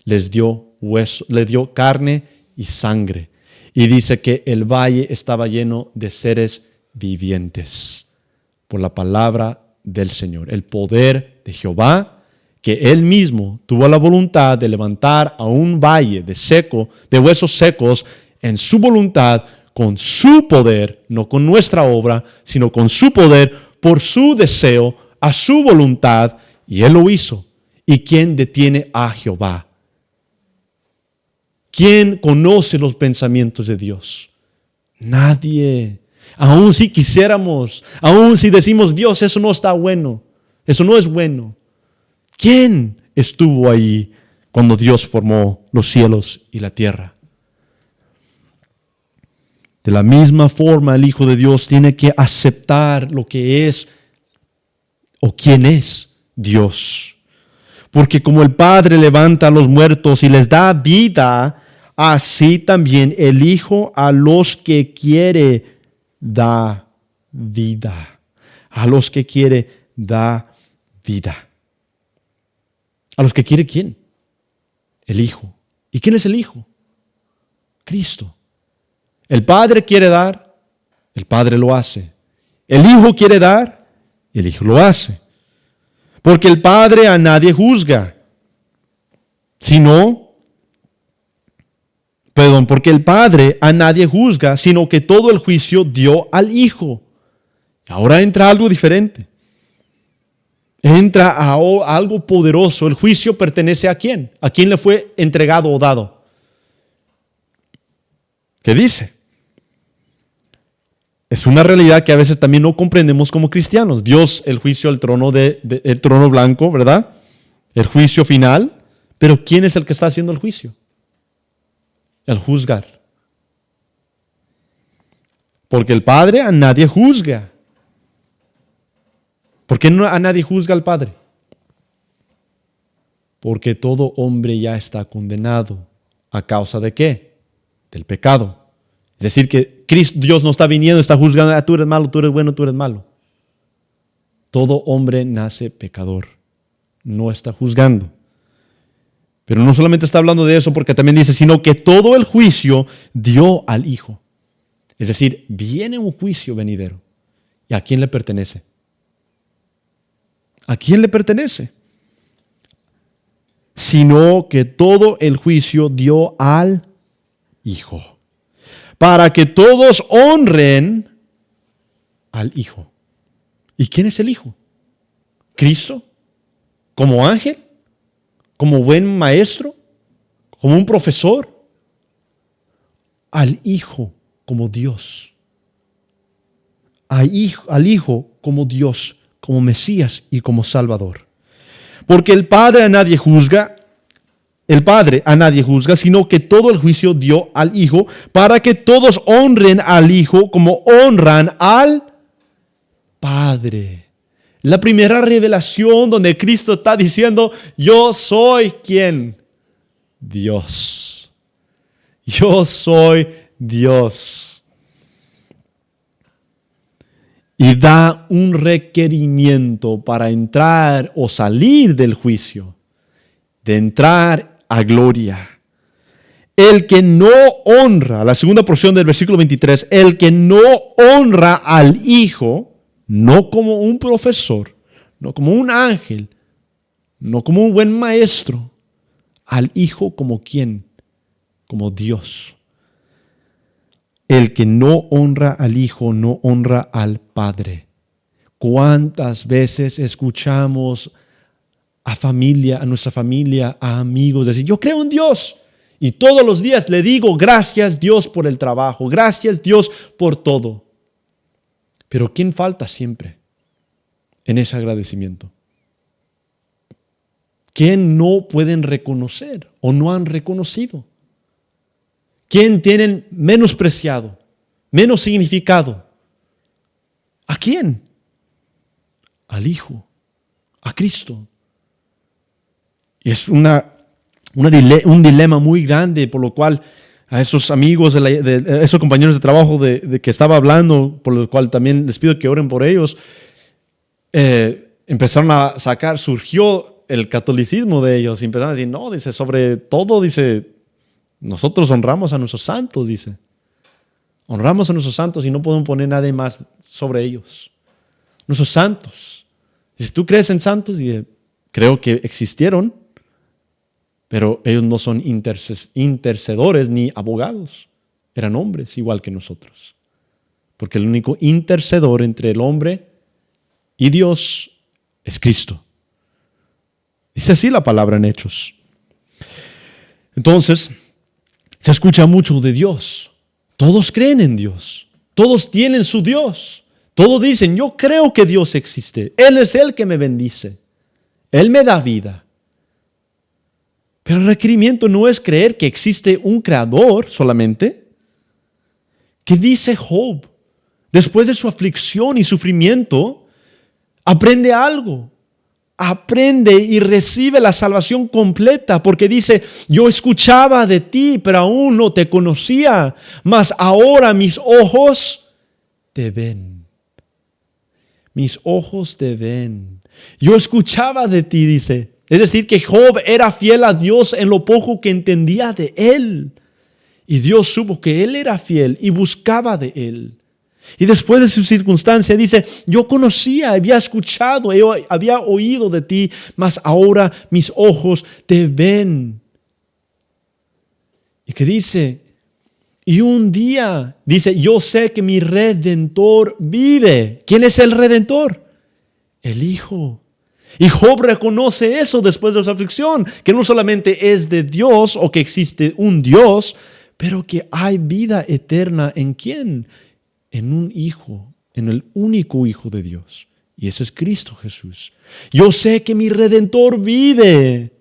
Les dio hueso, les dio carne y sangre. Y dice que el valle estaba lleno de seres vivientes por la palabra del Señor. El poder de Jehová, que Él mismo tuvo la voluntad de levantar a un valle de huesos secos en su voluntad, con su poder, no con nuestra obra, sino con su poder, por su deseo, a su voluntad, y Él lo hizo. ¿Y quién detiene a Jehová? ¿Quién conoce los pensamientos de Dios? Nadie. Aun si quisiéramos, aun si decimos, Dios, eso no está bueno, eso no es bueno. ¿Quién estuvo ahí cuando Dios formó los cielos y la tierra? De la misma forma, el Hijo de Dios tiene que aceptar lo que es o quién es Dios. Porque como el Padre levanta a los muertos y les da vida, así también el Hijo a los que quiere da vida. A los que quiere da vida. ¿A los que quiere quién? El Hijo. ¿Y quién es el Hijo? Cristo. El Padre quiere dar, el Padre lo hace. El Hijo quiere dar, el Hijo lo hace. Porque el Padre a nadie juzga, porque el Padre a nadie juzga, sino que todo el juicio dio al Hijo. Ahora entra algo diferente. Entra a algo poderoso. El juicio pertenece a quién? ¿A quién le fue entregado o dado? ¿Qué dice? Es una realidad que a veces también no comprendemos como cristianos. Dios, el juicio, el trono blanco, ¿verdad? El juicio final. Pero ¿quién es el que está haciendo el juicio? El juzgar. Porque el Padre a nadie juzga. ¿Por qué no a nadie juzga al Padre? Porque todo hombre ya está condenado. ¿A causa de qué? Del pecado. Es decir, que Dios no está viniendo, está juzgando, tú eres malo, tú eres bueno, tú eres malo. Todo hombre nace pecador, no está juzgando. Pero no solamente está hablando de eso, porque también dice, sino que todo el juicio dio al Hijo. Es decir, viene un juicio venidero. ¿Y a quién le pertenece? ¿A quién le pertenece? Sino que todo el juicio dio al Hijo, para que todos honren al Hijo. ¿Y quién es el Hijo? ¿Cristo? ¿Como ángel? ¿Como buen maestro? ¿Como un profesor? Al Hijo como Dios. Al Hijo como Dios, como Mesías y como Salvador. Porque el Padre a nadie juzga, sino que todo el juicio dio al Hijo, para que todos honren al Hijo como honran al Padre. La primera revelación donde Cristo está diciendo, yo soy ¿quién? Dios. Yo soy Dios. Y da un requerimiento para entrar o salir del juicio, de entrar a gloria. El que no honra, la segunda porción del versículo 23, el que no honra al Hijo, no como un profesor, no como un ángel, no como un buen maestro, al Hijo como ¿quién? Como Dios. El que no honra al Hijo no honra al Padre. ¿Cuántas veces escuchamos a familia, a nuestra familia, a amigos, decir, yo creo en Dios. Y todos los días le digo, gracias Dios por el trabajo, gracias Dios por todo. Pero ¿quién falta siempre en ese agradecimiento? ¿Quién no pueden reconocer o no han reconocido? ¿Quién tienen menospreciado, menos significado? ¿A quién? Al Hijo, a Cristo. Y es un dilema muy grande, por lo cual a esos amigos, de esos compañeros de trabajo de que estaba hablando, por lo cual también les pido que oren por ellos, empezaron a sacar, surgió el catolicismo de ellos, y empezaron a decir, no, dice, sobre todo, dice, nosotros honramos a nuestros santos, dice. Honramos a nuestros santos y no podemos poner nada más sobre ellos. Nuestros santos. Dice, ¿tú crees en santos? Dice, creo que existieron, pero ellos no son intercedores ni abogados. Eran hombres igual que nosotros. Porque el único intercedor entre el hombre y Dios es Cristo. Dice así la palabra en Hechos. Entonces, se escucha mucho de Dios. Todos creen en Dios. Todos tienen su Dios. Todos dicen, yo creo que Dios existe. Él es el que me bendice. Él me da vida. Pero el requerimiento no es creer que existe un creador solamente. ¿Qué dice Job? Después de su aflicción y sufrimiento, aprende algo. Aprende y recibe la salvación completa, porque dice, yo escuchaba de ti, pero aún no te conocía, mas ahora mis ojos te ven. Mis ojos te ven. Yo escuchaba de ti, dice. Es decir, que Job era fiel a Dios en lo poco que entendía de él. Y Dios supo que él era fiel y buscaba de él. Y después de su circunstancia dice, yo conocía, había escuchado, había oído de ti, mas ahora mis ojos te ven. Y que dice, y un día, dice, yo sé que mi Redentor vive. ¿Quién es el Redentor? El Hijo. Y Job reconoce eso después de su aflicción, que no solamente es de Dios o que existe un Dios, pero que hay vida eterna ¿en quién? En un Hijo, en el único Hijo de Dios. Y ese es Cristo Jesús. Yo sé que mi Redentor vive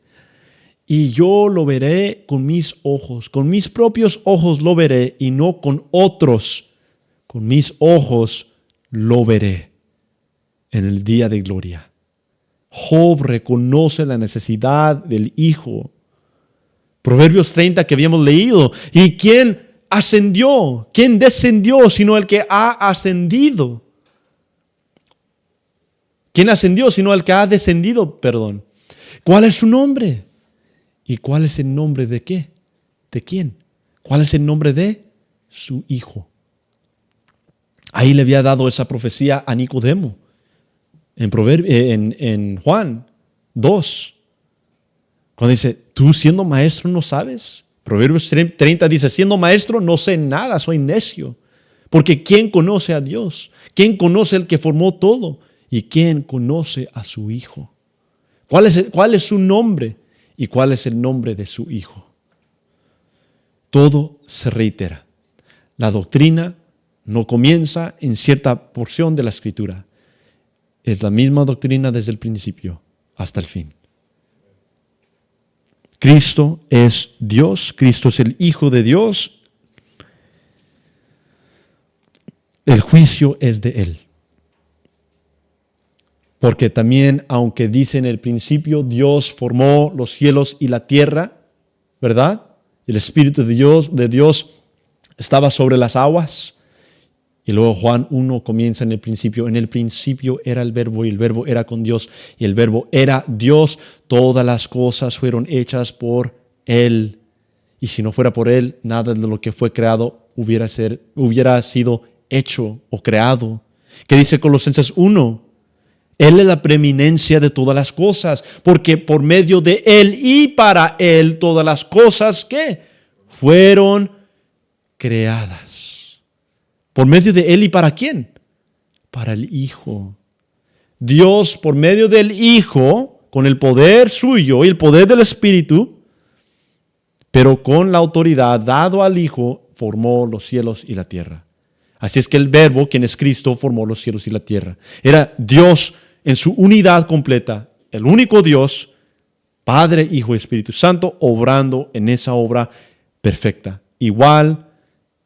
y yo lo veré con mis propios ojos lo veré y no con otros. Con mis ojos lo veré en el día de gloria. Job reconoce la necesidad del Hijo. Proverbios 30 que habíamos leído. ¿Y quién ascendió? ¿Quién descendió sino el que ha ascendido? ¿Quién ascendió sino el que ha descendido? Perdón. ¿Cuál es su nombre? ¿Y cuál es el nombre de qué? ¿De quién? ¿Cuál es el nombre de su Hijo? Ahí le había dado esa profecía a Nicodemo. En Juan 2, cuando dice, tú siendo maestro no sabes. Proverbios 30 dice, siendo maestro no sé nada, soy necio. Porque ¿quién conoce a Dios? ¿Quién conoce al que formó todo? ¿Y quién conoce a su Hijo? ¿Cuál es su nombre? ¿Y cuál es el nombre de su Hijo? Todo se reitera. La doctrina no comienza en cierta porción de la Escritura. Es la misma doctrina desde el principio hasta el fin. Cristo es Dios, Cristo es el Hijo de Dios. El juicio es de Él. Porque también, aunque dice en el principio, Dios formó los cielos y la tierra, ¿verdad? El Espíritu de Dios estaba sobre las aguas. Y luego Juan 1 comienza en el principio era el verbo y el verbo era con Dios y el verbo era Dios. Todas las cosas fueron hechas por Él. Y si no fuera por Él, nada de lo que fue creado hubiera sido hecho o creado. ¿Qué dice Colosenses 1? Él es la preeminencia de todas las cosas, porque por medio de Él y para Él todas las cosas que fueron creadas. ¿Por medio de Él y para quién? Para el Hijo. Dios, por medio del Hijo, con el poder suyo y el poder del Espíritu, pero con la autoridad dado al Hijo, formó los cielos y la tierra. Así es que el Verbo, quien es Cristo, formó los cielos y la tierra. Era Dios en su unidad completa, el único Dios, Padre, Hijo y Espíritu Santo, obrando en esa obra perfecta. Igual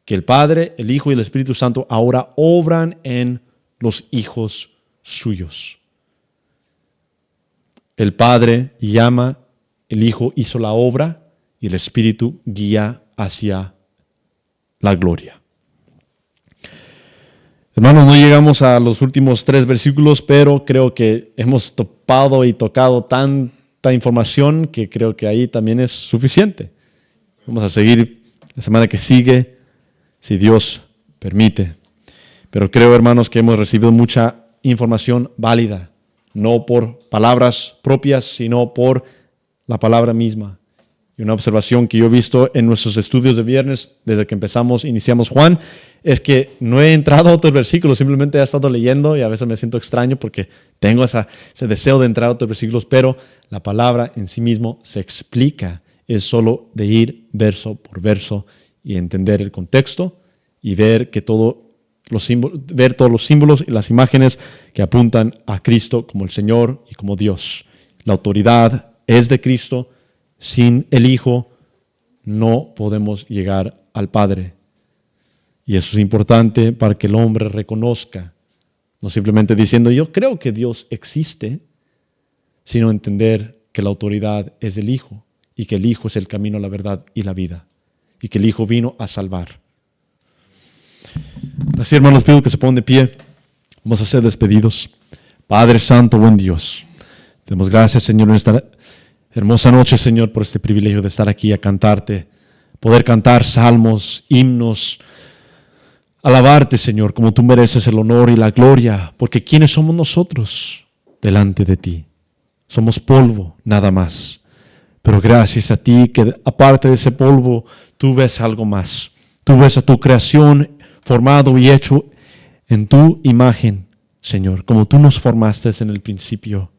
que el Padre, el Hijo y el Espíritu Santo ahora obran en los hijos suyos. El Padre llama, el Hijo hizo la obra y el Espíritu guía hacia la gloria. Hermanos, no llegamos a los últimos 3 versículos, pero creo que hemos topado y tocado tanta información que creo que ahí también es suficiente. Vamos a seguir la semana que sigue, si Dios permite. Pero creo, hermanos, que hemos recibido mucha información válida, no por palabras propias, sino por la palabra misma. Y una observación que yo he visto en nuestros estudios de viernes, desde que iniciamos Juan, es que no he entrado a otros versículos, simplemente he estado leyendo y a veces me siento extraño porque tengo ese deseo de entrar a otros versículos, pero la palabra en sí mismo se explica. Es solo de ir verso por verso y entender el contexto y ver todos los símbolos y las imágenes que apuntan a Cristo como el Señor y como Dios. La autoridad es de Cristo. Sin el Hijo no podemos llegar al Padre. Y eso es importante para que el hombre reconozca, no simplemente diciendo yo creo que Dios existe, sino entender que la autoridad es del Hijo y que el Hijo es el camino, la verdad y la vida y que el Hijo vino a salvar. Así, hermanos, pido que se pongan de pie. Vamos a ser despedidos. Padre Santo, buen Dios, te damos gracias, Señor, en esta hermosa noche, Señor, por este privilegio de estar aquí a cantarte, poder cantar salmos, himnos, alabarte, Señor, como tú mereces el honor y la gloria, porque ¿quiénes somos nosotros delante de ti? Somos polvo, nada más. Pero gracias a ti que aparte de ese polvo, tú ves algo más. Tú ves a tu creación formado y hecho en tu imagen, Señor, como tú nos formaste en el principio.